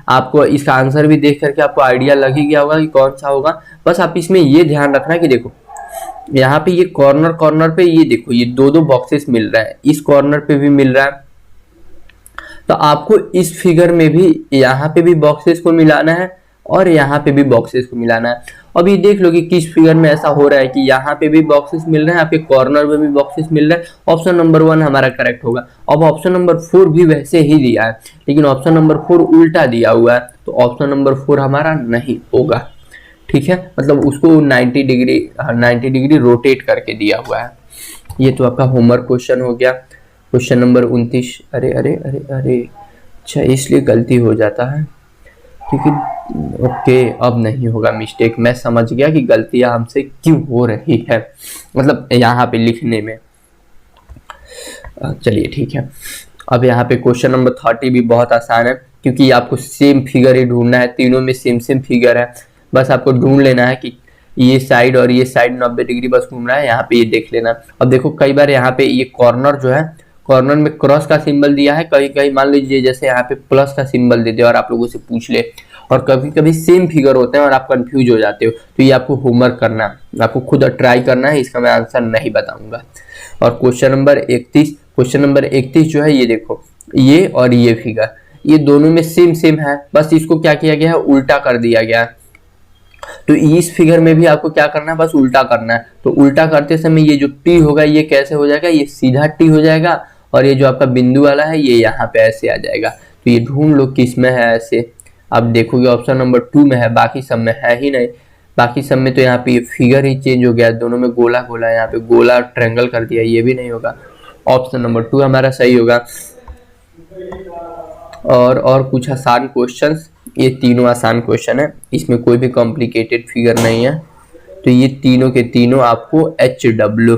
आपको इसका आंसर भी देख करके आपको आइडिया लग ही गया होगा कि कौन सा होगा। बस आप इसमें ये ध्यान रखना कि देखो यहाँ पे ये कॉर्नर पे ये देखो, ये 2 बॉक्सेस मिल रहा है, इस कॉर्नर पे भी मिल रहा है, तो आपको इस फिगर में भी यहाँ पे भी बॉक्सेस को मिलाना है और यहाँ पे भी बॉक्सेस को मिलाना है। अब ये देख लो कि किस फिगर में ऐसा हो रहा है कि यहाँ पे भी बॉक्सेस मिल रहे हैं, आपके कॉर्नर में भी बॉक्सेस मिल रहे हैं। ऑप्शन नंबर 1 हमारा करेक्ट होगा। अब ऑप्शन नंबर 4 भी वैसे ही दिया है, लेकिन ऑप्शन नंबर 4 उल्टा दिया हुआ है, तो ऑप्शन नंबर 4 हमारा नहीं होगा। ठीक है, मतलब उसको 90 डिग्री रोटेट करके दिया हुआ है। ये तो आपका होमवर्क क्वेश्चन हो गया। Question number 29। अरे अरे अरे अरे, अच्छा इसलिए गलती हो जाता है क्योंकि ओके, अब नहीं होगा मिस्टेक। मैं समझ गया कि गलतियां हमसे क्यों हो रही है, मतलब यहाँ पे लिखने में। चलिए ठीक है। अब यहाँ पे क्वेश्चन नंबर 30 भी बहुत आसान है, क्योंकि आपको सेम फिगर ही ढूंढना है। तीनों में सेम फिगर है, बस आपको ढूंढ लेना है कि ये साइड और ये साइड 90 डिग्री बस घूम रहा है। यहाँ पे ये देख लेना। अब देखो कई बार यहाँ पे ये कॉर्नर जो है, कॉर्नर में क्रॉस का सिंबल दिया है, कहीं कहीं मान लीजिए जैसे यहाँ पे प्लस का सिंबल दे दे और आप लोगों से पूछ ले, और कभी कभी सेम फिगर होते हैं और आप कंफ्यूज हो जाते हो। तो ये आपको होमवर्क करना है, आपको खुद ट्राई करना है, इसका मैं आंसर नहीं बताऊंगा। और क्वेश्चन नंबर 31 जो है, ये देखो ये और ये फिगर, ये दोनों में सेम है, बस इसको क्या किया गया है, उल्टा कर दिया गया है। तो इस फिगर में भी आपको क्या करना है, बस उल्टा करना है। तो उल्टा करते समय ये जो टी होगा ये कैसे हो जाएगा, ये सीधा टी हो जाएगा, और ये जो आपका बिंदु वाला है ये यहाँ पे ऐसे आ जाएगा। तो ये ढूंढ लो किस में है ऐसे। आप देखोगे ऑप्शन नंबर 2 में है, बाकी सब में है ही नहीं। बाकी सब में तो यहाँ पे ये फिगर ही चेंज हो गया, दोनों में गोला गोला, यहाँ पे गोला ट्रायंगल कर दिया, ये भी नहीं होगा। ऑप्शन नंबर 2 हमारा सही होगा। और कुछ आसान क्वेश्चंस, ये तीनों आसान क्वेश्चन है, इसमें कोई भी कॉम्प्लिकेटेड फिगर नहीं है। तो ये तीनों के तीनों आपको HW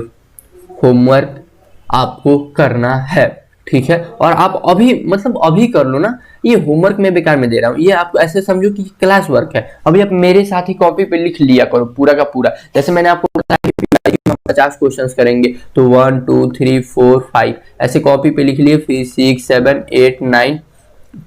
होमवर्क आपको करना है, ठीक है। और आप अभी मतलब अभी कर लो ना, ये होमवर्क मैं बेकार में दे रहा हूँ, ये आप ऐसे समझो कि क्लास वर्क है। अभी आप मेरे साथ ही कॉपी पे लिख लिया करो पूरा का पूरा। जैसे मैंने आपको बताया कि 50 क्वेश्चंस करेंगे, तो 1 2 3 4 5 ऐसे कॉपी पे लिख लिए, फिर 6 7 8 9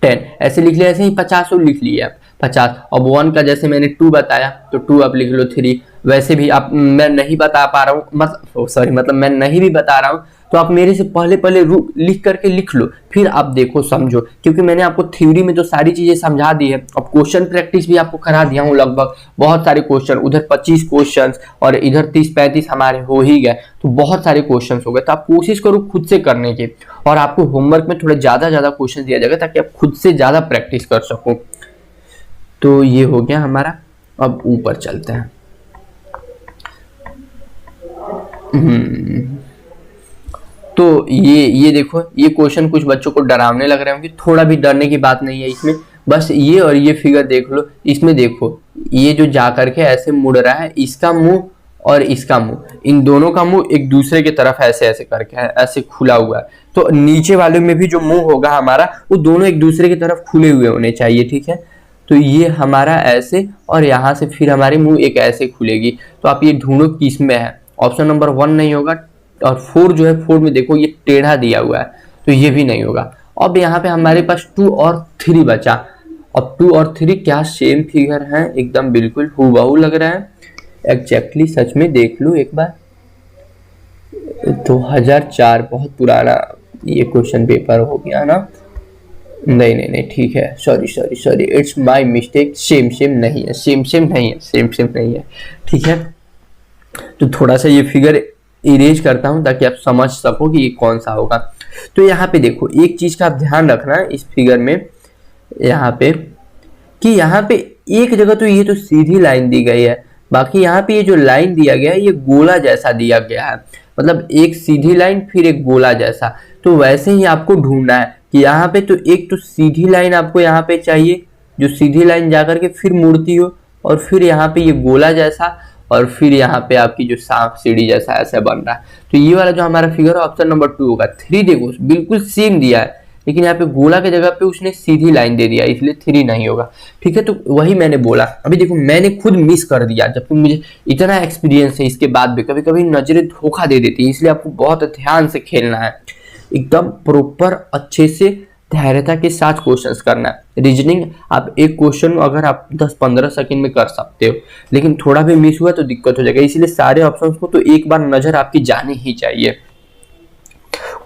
10 ऐसे लिख लिया, ऐसे ही 50 लिख लिए आप 50। अब 1 का जैसे मैंने 2 बताया तो 2 आप लिख लो 3। वैसे भी आप, मैं नहीं बता पा रहा हूँ, मतलब मैं नहीं भी बता रहा हूँ, तो आप मेरे से पहले लिख करके लिख लो, फिर आप देखो समझो, क्योंकि मैंने आपको थ्योरी में तो सारी चीजें समझा दी है। अब क्वेश्चन प्रैक्टिस भी आपको करा दिया हूँ लगभग, बहुत सारे क्वेश्चन, उधर 25 क्वेश्चन और इधर 30-35 हमारे हो ही गए, तो बहुत सारे क्वेश्चन हो गए। तो आप कोशिश करो खुद से करने की, और आपको होमवर्क में थोड़ा ज्यादा क्वेश्चन दिया जाएगा ताकि आप खुद से ज्यादा प्रैक्टिस कर सको। तो ये हो गया हमारा। अब ऊपर चलते हैं। तो ये देखो, ये क्वेश्चन कुछ बच्चों को डरावने लग रहे होंगे, थोड़ा भी डरने की बात नहीं है इसमें। बस ये और ये फिगर देख लो, इसमें देखो ये जो जा करके ऐसे मुड़ रहा है, इसका मुंह और इसका मुंह, इन दोनों का मुंह एक दूसरे की तरफ ऐसे ऐसे करके है, ऐसे खुला हुआ है। तो नीचे वाले में भी जो मुंह होगा हमारा, वो दोनों एक दूसरे की तरफ खुले हुए होने चाहिए, ठीक है। तो ये हमारा ऐसे, और यहाँ से फिर हमारी मुंह एक ऐसे खुलेगी। तो आप ये ढूंढो किस में है। ऑप्शन नंबर 1 नहीं होगा, और 4 जो है, 4 में देखो ये टेढ़ा दिया हुआ है, तो ये भी नहीं होगा। अब यहाँ पे हमारे पास 2 और 3 बचा। अब 2 और 3 क्या सेम फिगर हैं, एकदम बिल्कुल हूबहू लग रहा है, एग्जैक्टली सच में। देख लो एक बार, 2004, बहुत पुराना ये क्वेश्चन पेपर हो गया ना। नहीं ठीक है, sorry, it's my mistake. Same नहीं है, ठीक है। तो थोड़ा सा ये फिगर इरेज करता हूं ताकि आप समझ सको कि ये कौन सा होगा। तो यहाँ पे देखो, एक चीज का आप ध्यान रखना है इस फिगर में, यहाँ पे कि यहाँ पे एक जगह तो ये तो सीधी लाइन दी गई है, बाकी यहाँ पे ये जो लाइन दिया गया है ये गोला जैसा दिया गया है, मतलब एक सीधी लाइन फिर एक गोला जैसा। तो वैसे ही आपको ढूंढना है कि यहाँ पे तो एक तो सीधी लाइन आपको यहाँ पे चाहिए, जो सीधी लाइन जाकर के फिर मुड़ती हो, और फिर यहाँ पे ये गोला जैसा, और फिर यहाँ पे आपकी जो सांप सीढ़ी जैसा ऐसा बन रहा है। तो ये वाला जो हमारा फिगर है ऑप्शन नंबर 2 होगा। 3 देखो बिल्कुल सेम दिया है, लेकिन यहाँ पे गोला के जगह पे उसने सीधी लाइन दे दिया, इसलिए 3 नहीं होगा, ठीक है। तो वही मैंने बोला, अभी देखो मैंने खुद मिस कर दिया, जबकि मुझे इतना एक्सपीरियंस है, इसके बाद भी कभी कभी नजरें धोखा दे देती है, इसलिए आपको बहुत ध्यान से खेलना है, एकदम प्रॉपर अच्छे से धैर्यता के साथ क्वेश्चंस करना है। रीजनिंग आप एक क्वेश्चन अगर आप 10-15 सेकंड में कर सकते हो, लेकिन थोड़ा भी मिस हुआ तो दिक्कत हो जाएगा, इसलिए सारे ऑप्शंस को तो एक बार नजर आपकी जानी ही चाहिए।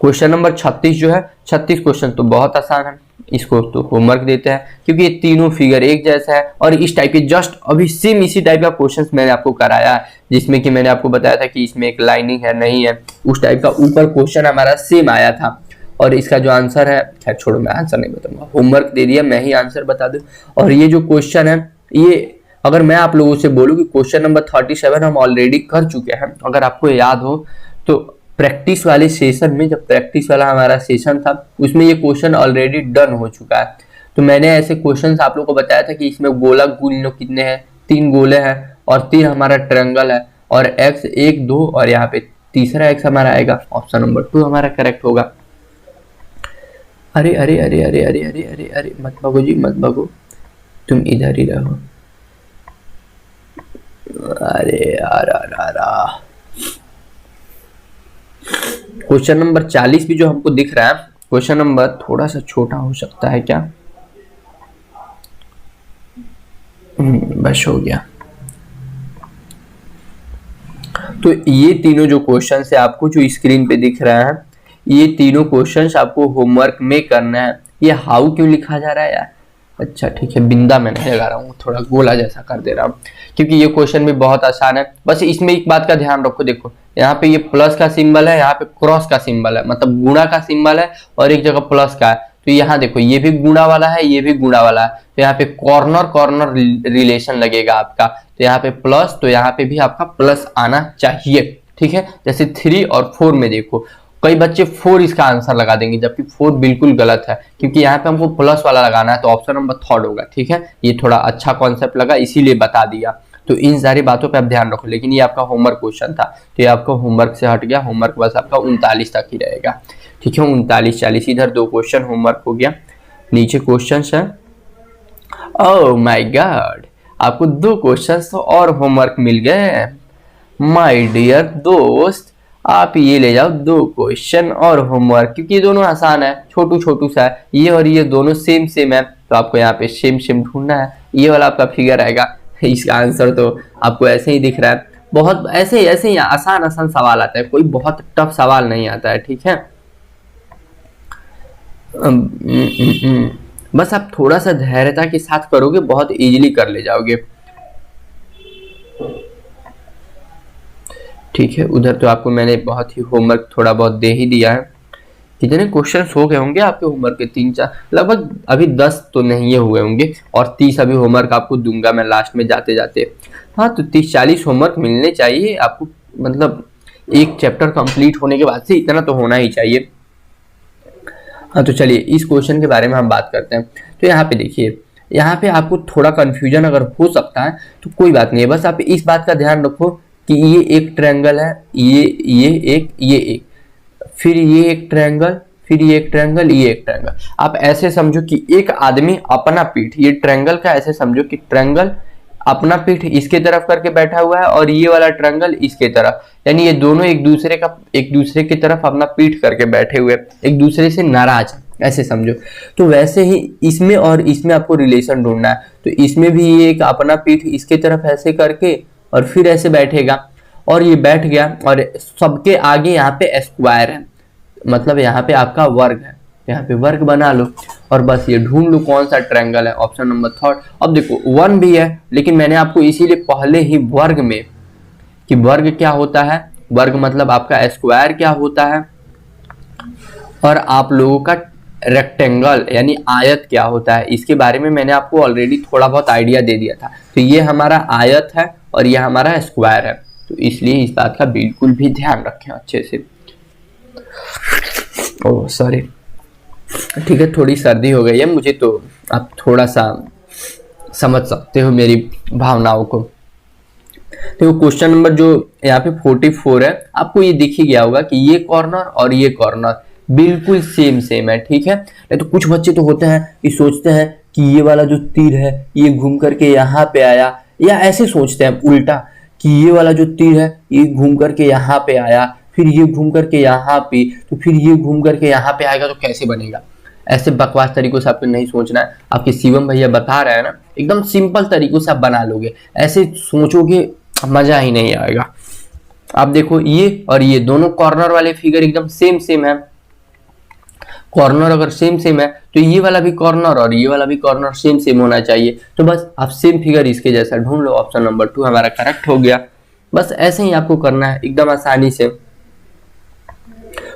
क्वेश्चन नंबर 36 जो है, 36 क्वेश्चन तो बहुत आसान है। इसको तो होमवर्क देते हैं क्योंकि ये तीनों फिगर एक जैसा है और इस टाइप के जस्ट अभी सेम इसी टाइप का क्वेश्चंस मैंने आपको कराया है, जिसमें कि मैंने आपको बताया था कि इसमें एक लाइनिंग है नहीं है, उस टाइप का ऊपर क्वेश्चन हमारा सेम आया था। और इसका जो आंसर है, खैर छोड़ो मैं आंसर नहीं बताऊंगा, होमवर्क दे दिया, मैं ही आंसर बता दूं। और ये जो क्वेश्चन है, ये अगर मैं आप लोगों से बोलूं कि क्वेश्चन नंबर 37 हम ऑलरेडी कर चुके हैं, अगर आपको याद हो तो प्रैक्टिस वाले सेशन में, जब प्रैक्टिस वाला हमारा सेशन था उसमें ये क्वेश्चन ऑलरेडी डन हो चुका है। तो मैंने ऐसे क्वेश्चंस आप लोगों को बताया था कि इसमें गोला गुण कितने हैं, 3 गोले हैं और 3 हमारा ट्रायंगल है और x 1 2 और यहाँ पे तीसरा x हमारा आएगा, ऑप्शन नंबर 2 हमारा करेक्ट होगा। अरे अरे अरे अरे अरे अरे अरे अरे मत भगो जी मत भगो, तुम इधर ही रहो। अरे यार क्वेश्चन नंबर 40 भी जो हमको दिख रहा है, क्वेश्चन नंबर थोड़ा सा छोटा हो सकता है क्या? बस हो गया। तो ये तीनों जो क्वेश्चन है आपको जो स्क्रीन पे दिख रहा है, ये तीनों क्वेश्चंस आपको होमवर्क में करना है। ये हाउ क्यों लिखा जा रहा है यार? अच्छा ठीक है, बिंदा मैं नहीं लगा रहा हूँ, थोड़ा गोला जैसा कर दे रहा हूँ क्योंकि ये क्वेश्चन भी बहुत आसान है। बस इसमें एक बात का ध्यान रखो, देखो यहाँ पे ये प्लस का सिंबल है, यहाँ पे क्रॉस का सिंबल है, मतलब गुणा का सिंबल है और एक जगह प्लस का है। तो यहाँ देखो ये भी गुणा वाला है, ये भी गुणा वाला है, तो यहाँ पे कॉर्नर कॉर्नर रिलेशन लगेगा आपका। तो यहाँ पे प्लस, तो यहाँ पे भी आपका प्लस आना चाहिए, ठीक है। जैसे 3 और 4 में देखो कई बच्चे 4 इसका आंसर लगा देंगे, जबकि 4 बिल्कुल गलत है क्योंकि यहाँ पे हमको प्लस वाला लगाना है, तो ऑप्शन नंबर 3 होगा, ठीक है। ये थोड़ा अच्छा कॉन्सेप्ट लगा इसीलिए बता दिया। तो इन सारी बातों पे आप ध्यान रखो, लेकिन ये आपका होमवर्क क्वेश्चन था तो ये आपका होमवर्क से हट गया, होमवर्क बस आपका 39 तक ही रहेगा, ठीक है। 39 40 इधर 2 क्वेश्चन होमवर्क हो गया। नीचे क्वेश्चन है, ओह माय गॉड, आपको 2 क्वेश्चन तो और होमवर्क मिल गए। माय डियर दोस्त, आप ये ले जाओ 2 क्वेश्चन और होमवर्क, क्योंकि ये दोनों आसान है, छोटू छोटू सा है, ये और ये दोनों सेम सेम है, तो आपको यहाँ पे सेम सेम ढूंढना है। ये वाला आपका फिगर आएगा, इसका आंसर तो आपको ऐसे ही दिख रहा है। बहुत ऐसे ही आसान आसान सवाल आता है, कोई बहुत टफ सवाल नहीं आता है, ठीक है। बस आप थोड़ा सा धैर्यता के साथ करोगे, बहुत इजीली कर ले जाओगे, ठीक है। उधर तो आपको मैंने बहुत ही होमवर्क थोड़ा बहुत दे ही दिया है। कितने क्वेश्चंस हो गए होंगे आपके होमवर्क के? 3 4 लगभग, अभी 10 तो नहीं हुए होंगे और 30 अभी होमवर्क आपको दूंगा मैं लास्ट में जाते जाते। हाँ, तो 30 40 होमवर्क मिलने चाहिए आपको, मतलब एक चैप्टर कंप्लीट होने के बाद से इतना तो होना ही चाहिए। हाँ, तो चलिए इस क्वेश्चन के बारे में हम बात करते हैं। तो यहाँ पे देखिए, यहाँ पे आपको थोड़ा कंफ्यूजन अगर हो सकता है तो कोई बात नहीं है, बस आप इस बात का ध्यान रखो कि ये एक ट्रायंगल है, ये एक, फिर ये एक ट्रायंगल, फिर ये एक ट्रायंगल, ये एक ट्रायंगल। आप ऐसे समझो कि एक आदमी अपना पीठ, ये ट्रायंगल का ऐसे समझो कि ट्रायंगल अपना पीठ इसके तरफ करके बैठा हुआ है और ये वाला ट्रायंगल इसके तरफ, यानी ये दोनों एक दूसरे की तरफ अपना पीठ करके बैठे हुए, एक दूसरे से नाराज, ऐसे समझो। तो वैसे ही इसमें और इसमें आपको रिलेशन ढूंढना है। तो इसमें भी ये एक अपना पीठ इसके तरफ ऐसे करके और फिर ऐसे बैठेगा और ये बैठ गया और सबके आगे यहाँ पे स्क्वायर है, मतलब यहाँ पे आपका वर्ग है, यहाँ पे वर्ग बना लो और बस ये ढूंढ लो कौन सा ट्रायंगल है, ऑप्शन नंबर 3। अब देखो 1 भी है, लेकिन मैंने आपको इसीलिए पहले ही वर्ग में कि वर्ग क्या होता है, वर्ग मतलब आपका स्क्वायर क्या होता है और आप लोगों का रेक्टेंगल यानी आयत क्या होता है, इसके बारे में मैंने आपको ऑलरेडी थोड़ा बहुत आइडिया दे दिया था। तो ये हमारा आयत है और ये हमारा स्क्वायर है, तो इसलिए इस बात का बिल्कुल भी ध्यान रखें अच्छे से। ओह सॉरी, ठीक है, थोड़ी सर्दी हो गई है मुझे, तो आप थोड़ा सा समझ सकते हो मेरी भावनाओं को। तो क्वेश्चन नंबर जो यहाँ पे 44 है, आपको ये दिख ही गया होगा कि ये कॉर्नर और ये कॉर्नर बिल्कुल सेम है, ठीक है। नहीं तो कुछ बच्चे तो होते हैं ये सोचते हैं कि ये वाला जो तीर है ये घूम करके यहाँ पे आया, या ऐसे सोचते हैं उल्टा कि ये वाला जो तीर है ये घूम करके यहाँ पे आया, फिर ये घूम करके यहाँ पे, तो फिर ये घूम करके यहाँ पे आएगा, तो कैसे बनेगा। ऐसे बकवास तरीकों से आपको नहीं सोचना है। आपके शिवम भैया बता रहे हैं ना, एकदम सिंपल तरीकों से आप बना लोगे, ऐसे सोचोगे मजा ही नहीं आएगा। आप देखो ये और ये दोनों कॉर्नर वाले फिगर एकदम सेम है, कॉर्नर अगर सेम सेम है तो ये वाला भी कॉर्नर और ये वाला भी कॉर्नर सेम सेम होना चाहिए। तो बस आप सेम फिगर इसके जैसा ढूंढ लो, ऑप्शन नंबर 2 हमारा करेक्ट हो गया। बस ऐसे ही आपको करना है एकदम आसानी से।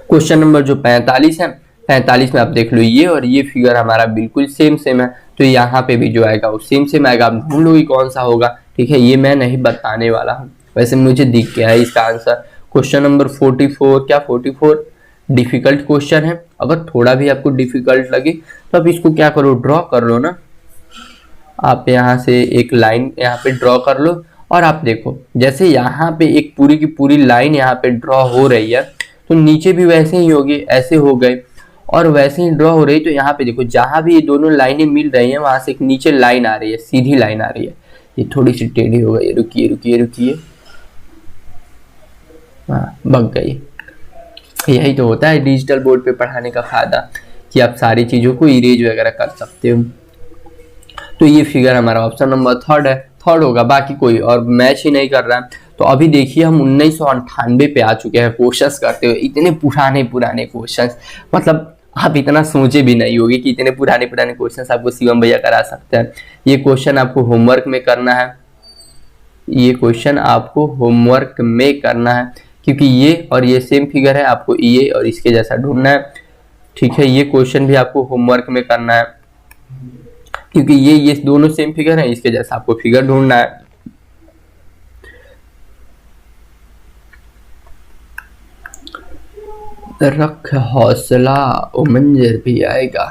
क्वेश्चन नंबर जो 45 है, 45 में आप देख लो ये और ये फिगर हमारा बिल्कुल सेम सेम है, तो यहाँ पे भी जो आएगा वो सेम सेम आएगा। आप ढूंढ लो कौन सा होगा, ठीक है। ये मैं नहीं बताने वाला हूँ, वैसे मुझे दिख गया है इसका आंसर। क्वेश्चन नंबर 44, क्या 44 डिफिकल्ट क्वेश्चन है। अगर थोड़ा भी आपको डिफिकल्ट लगे तो आप इसको क्या करो, ड्रॉ कर लो ना। आप यहाँ से एक लाइन यहाँ पे ड्रॉ कर लो और आप देखो जैसे यहाँ पे एक पूरी की पूरी लाइन यहाँ पे ड्रॉ हो रही है तो नीचे भी वैसे ही होगी, ऐसे हो गए और वैसे ही ड्रॉ हो रही। तो यहाँ पे देखो जहां भी ये दोनों लाइनें मिल रही हैं वहां से एक नीचे लाइन आ रही है, सीधी लाइन आ रही है। ये थोड़ी सी टेढ़ी हो गई, रुकिए रुकिए रुकिए, हाँ बग गई। यही तो होता है डिजिटल बोर्ड पे पढ़ाने का फायदा कि आप सारी चीजों को इरेज वगैरह कर सकते हो। तो ये फिगर हमारा ऑप्शन नंबर 3 है, 3 होगा, बाकी कोई और मैच ही नहीं कर रहा है। तो अभी देखिए हम 1998 पे आ चुके हैं क्वेश्चंस करते हुए। इतने पुराने पुराने क्वेश्चंस, मतलब आप इतना सोचे भी नहीं होगे कि इतने पुराने पुराने क्वेश्चंस आपको शिवम भैया करा सकते हैं। ये क्वेश्चन आपको होमवर्क में करना है, ये क्वेश्चन आपको होमवर्क में करना है क्योंकि ये और ये सेम फिगर है, आपको ये और इसके जैसा ढूंढना है, ठीक है। ये क्वेश्चन भी आपको होमवर्क में करना है क्योंकि ये दोनों सेम फिगर है, इसके जैसा आपको फिगर ढूंढना है। रख हौसला ओ मंजर भी आएगा,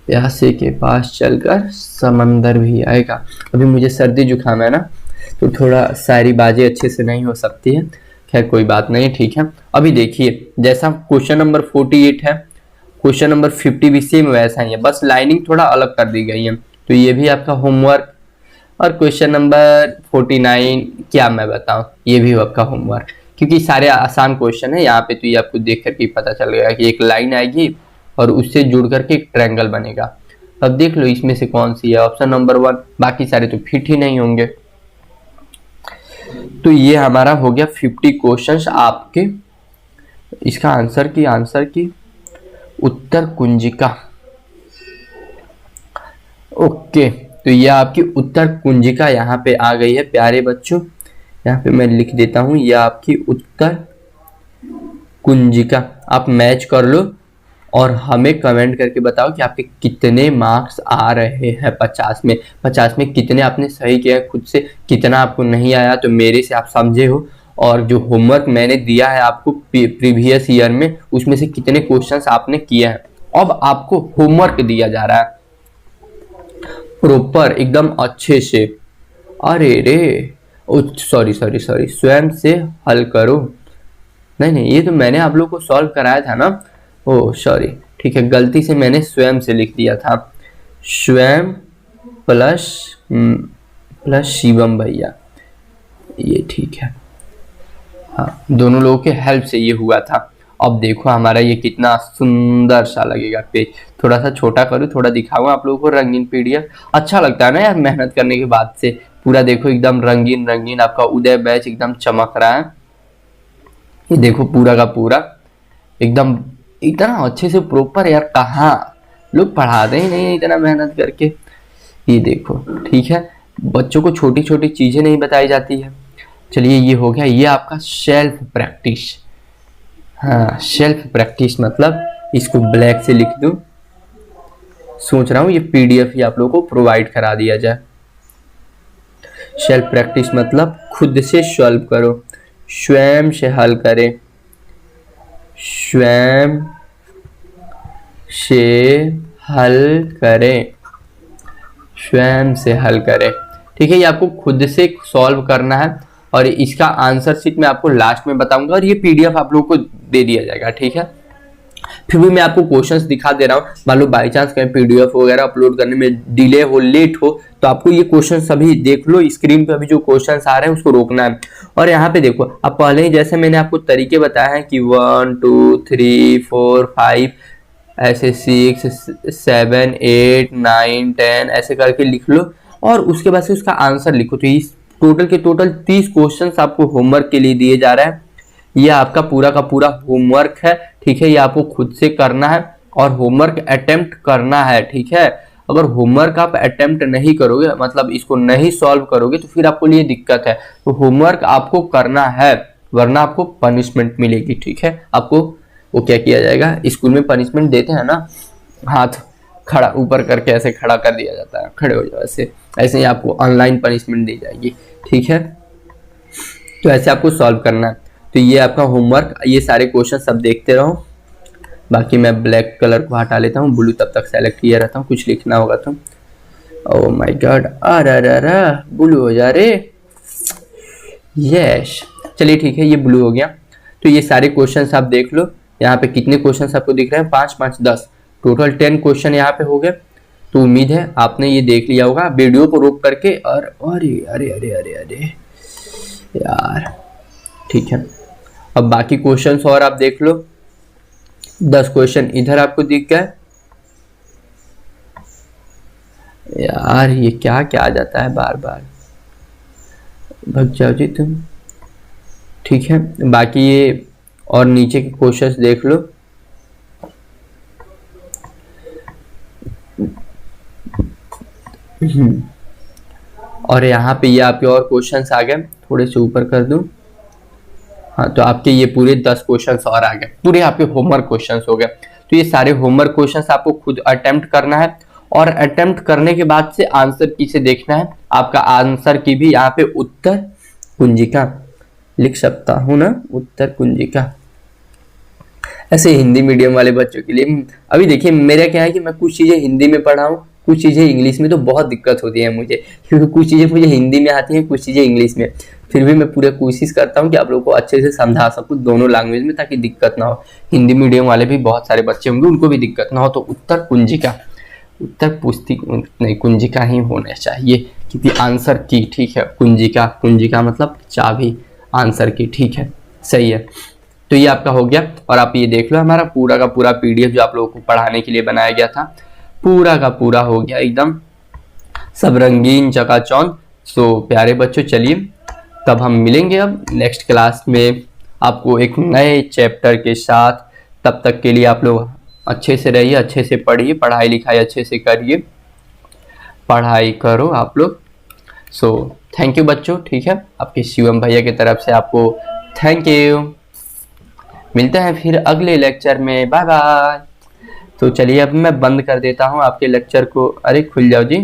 प्यासे के पास चलकर समंदर भी आएगा। अभी मुझे सर्दी जुकाम है ना, तो थोड़ा सारी बाजें अच्छे से नहीं हो सकती है, खैर कोई बात नहीं, ठीक है। अभी देखिए जैसा क्वेश्चन नंबर 48 है, क्वेश्चन नंबर 50 भी सेम वैसा ही है, बस लाइनिंग थोड़ा अलग कर दी गई है। तो ये भी आपका होमवर्क। और क्वेश्चन नंबर 49 क्या मैं बताऊं, ये भी आपका होमवर्क क्योंकि सारे आसान क्वेश्चन है। यहाँ पे तो ये आपको देख करके पता चल गया कि एक लाइन आएगी और उससे जुड़ करके एक ट्रायंगल बनेगा। अब देख लो इसमें से कौन सी है, ऑप्शन नंबर 1, बाकी सारे तो फिट ही नहीं होंगे। तो ये हमारा हो गया 50 क्वेश्चंस आपके। इसका आंसर की उत्तर कुंजिका, ओके। तो ये आपकी उत्तर कुंजिका यहाँ पे आ गई है प्यारे बच्चों। यहाँ पे मैं लिख देता हूँ, यह आपकी उत्तर कुंजिका। आप मैच कर लो और हमें कमेंट करके बताओ कि आपके कितने मार्क्स आ रहे हैं 50 में कितने आपने सही किया, खुद से कितना आपको नहीं आया तो मेरे से आप समझे हो। और जो होमवर्क मैंने दिया है आपको प्रीवियस ईयर में, उसमें से कितने क्वेश्चंस आपने किया है। अब आपको होमवर्क दिया जा रहा है प्रॉपर एकदम अच्छे से। अरे रे सॉरी स्वयं से हल करो। नहीं ये तो मैंने आप लोग को सॉल्व कराया था ना, ओ सॉरी, ठीक है, गलती से मैंने स्वयं से लिख दिया था। स्वयं प्लस शिवम भैया, ये ठीक है, हाँ दोनों लोगों के हेल्प से ये हुआ था। अब देखो हमारा ये कितना सुंदर सा लगेगा पेज। थोड़ा सा छोटा करूँ, थोड़ा दिखाऊँ आप लोगों को रंगीन पीडीएफ। अच्छा लगता है ना यार मेहनत करने के बाद से। पूरा देखो एकदम रंगीन रंगीन आपका उदय बैच एकदम चमक रहा है। ये देखो पूरा का पूरा एकदम इतना अच्छे से प्रॉपर, यार कहाँ लोग पढ़ाते ही नहीं इतना मेहनत करके। ये देखो ठीक है, बच्चों को छोटी छोटी चीजें नहीं बताई जाती है। चलिए ये हो गया, ये आपका सेल्फ प्रैक्टिस। हाँ सेल्फ प्रैक्टिस मतलब इसको ब्लैक से लिख दूं, सोच रहा हूँ ये पीडीएफ ही आप लोगों को प्रोवाइड करा दिया जाए। सेल्फ प्रैक्टिस मतलब खुद से सॉल्व करो, स्वयं से हल करें, स्वयं से हल करें, स्वयं से हल करें, ठीक है। ये आपको खुद से सॉल्व करना है और इसका आंसर शीट मैं आपको लास्ट में बताऊंगा और ये पीडीएफ आप लोगों को दे दिया जाएगा, ठीक है। फिर भी मैं आपको क्वेश्चंस दिखा दे रहा हूँ, मान लो बाई चांस कहीं पीडीएफ वगैरह अपलोड करने में डिले हो, लेट हो, तो आपको ये क्वेश्चन सभी देख लो। स्क्रीन पे अभी जो क्वेश्चंस आ रहे हैं उसको रोकना है। और यहाँ पे देखो, अब पहले ही जैसे मैंने आपको तरीके बताया है कि 1 2 3 4 5 ऐसे 6 7 8 9 10 ऐसे करके लिख लो और उसके बाद से उसका आंसर लिखो। तो इस टोटल के टोटल 30 क्वेश्चंस आपको होमवर्क के लिए दिए जा रहा है। यह आपका पूरा का पूरा होमवर्क है, ठीक है। ये आपको खुद से करना है और होमवर्क अटेम्प्ट करना है, ठीक है। अगर होमवर्क आप अटेम्प्ट नहीं करोगे, मतलब इसको नहीं सॉल्व करोगे, तो फिर आपको लिए दिक्कत है। तो होमवर्क आपको करना है, वरना आपको पनिशमेंट मिलेगी, ठीक है। आपको वो क्या किया जाएगा, स्कूल में पनिशमेंट देते हैं ना, हाथ खड़ा ऊपर करके ऐसे खड़ा कर दिया जाता है, खड़े हो जाओ ऐसे, ऐसे ही आपको ऑनलाइन पनिशमेंट दी जाएगी, ठीक है। तो ऐसे आपको सॉल्व करना है। तो ये आपका होमवर्क, ये सारे क्वेश्चन सब देखते रहो। बाकी मैं ब्लैक कलर को हटा लेता हूँ, ब्लू तब तक सेलेक्ट किया रहता हूँ, कुछ लिखना होगा तो। ओह माय गॉड, अरे ब्लू हो जा रे, यस। चलिए ठीक है, ये ब्लू हो गया। तो ये सारे क्वेश्चंस आप देख लो, यहाँ पे कितने क्वेश्चंस आपको दिख रहे हैं, 5 5 10, टोटल 10 क्वेश्चन यहाँ पे हो गए। तो उम्मीद है आपने ये देख लिया होगा वीडियो को रोक करके। और अरे अरे अरे अरे अरे यार, ठीक है। अब बाकी क्वेश्चंस और आप देख लो, 10 क्वेश्चन इधर आपको दिख गए। यार ये क्या क्या आ जाता है बार बार, भग जाओ जी तुम, ठीक है। बाकी ये और नीचे के क्वेश्चंस देख लो। और यहाँ पे ये आपके और क्वेश्चंस आ गए, थोड़े से ऊपर कर दूं, हाँ। तो आपके ये पूरे 10 क्वेश्चंस और आ गए, पूरे आपके होमवर्क क्वेश्चंस हो गए। तो ये सारे होमवर्क क्वेश्चंस आपको खुद अटेम्प्ट करना है, और अटेम्प्ट करने के बाद से आंसर की से देखना है। आपका आंसर की भी यहाँ पे उत्तर कुंजिका लिख सकता हूँ ना, उत्तर कुंजिका। ऐसे हिंदी मीडियम वाले बच्चों के लिए अभी देखिए मेरा क्या है कि मैं कुछ चीजें हिंदी में पढ़ा हूँ, कुछ चीजें इंग्लिश में, तो बहुत दिक्कत होती है मुझे, क्योंकि कुछ चीजें मुझे हिंदी में आती हैं, कुछ चीजें इंग्लिश में। फिर भी मैं पूरा कोशिश करता हूँ कि आप लोगों को अच्छे से समझा सकूँ दोनों लैंग्वेज में, ताकि दिक्कत ना हो। हिंदी मीडियम वाले भी बहुत सारे बच्चे होंगे, उनको भी दिक्कत ना हो। तो उत्तर कुंजिका, उत्तर पुस्तिक नहीं, कुंजिका ही होना चाहिए, क्योंकि आंसर की, ठीक है। कुंजिका, कुंजिका मतलब चाबी, आंसर की, ठीक है, सही है। तो ये आपका हो गया। और आप ये देख लो, हमारा पूरा का पूरा पीडीएफ जो आप लोगों को पढ़ाने के लिए बनाया गया था, पूरा का पूरा हो गया एकदम सब रंगीन चकाचौंध। सो प्यारे बच्चों, चलिए तब हम मिलेंगे अब नेक्स्ट क्लास में आपको एक नए चैप्टर के साथ। तब तक के लिए आप लोग अच्छे से रहिए, अच्छे से पढ़िए, पढ़ाई लिखाई अच्छे से करिए, पढ़ाई करो आप लोग। सो थैंक यू बच्चों, ठीक है। आपके शिवम भैया की तरफ से आपको थैंक यू। मिलते हैं फिर अगले लेक्चर में, बाय बाय। तो चलिए अब मैं बंद कर देता हूँ आपके लेक्चर को। अरे खुल जाओ जी।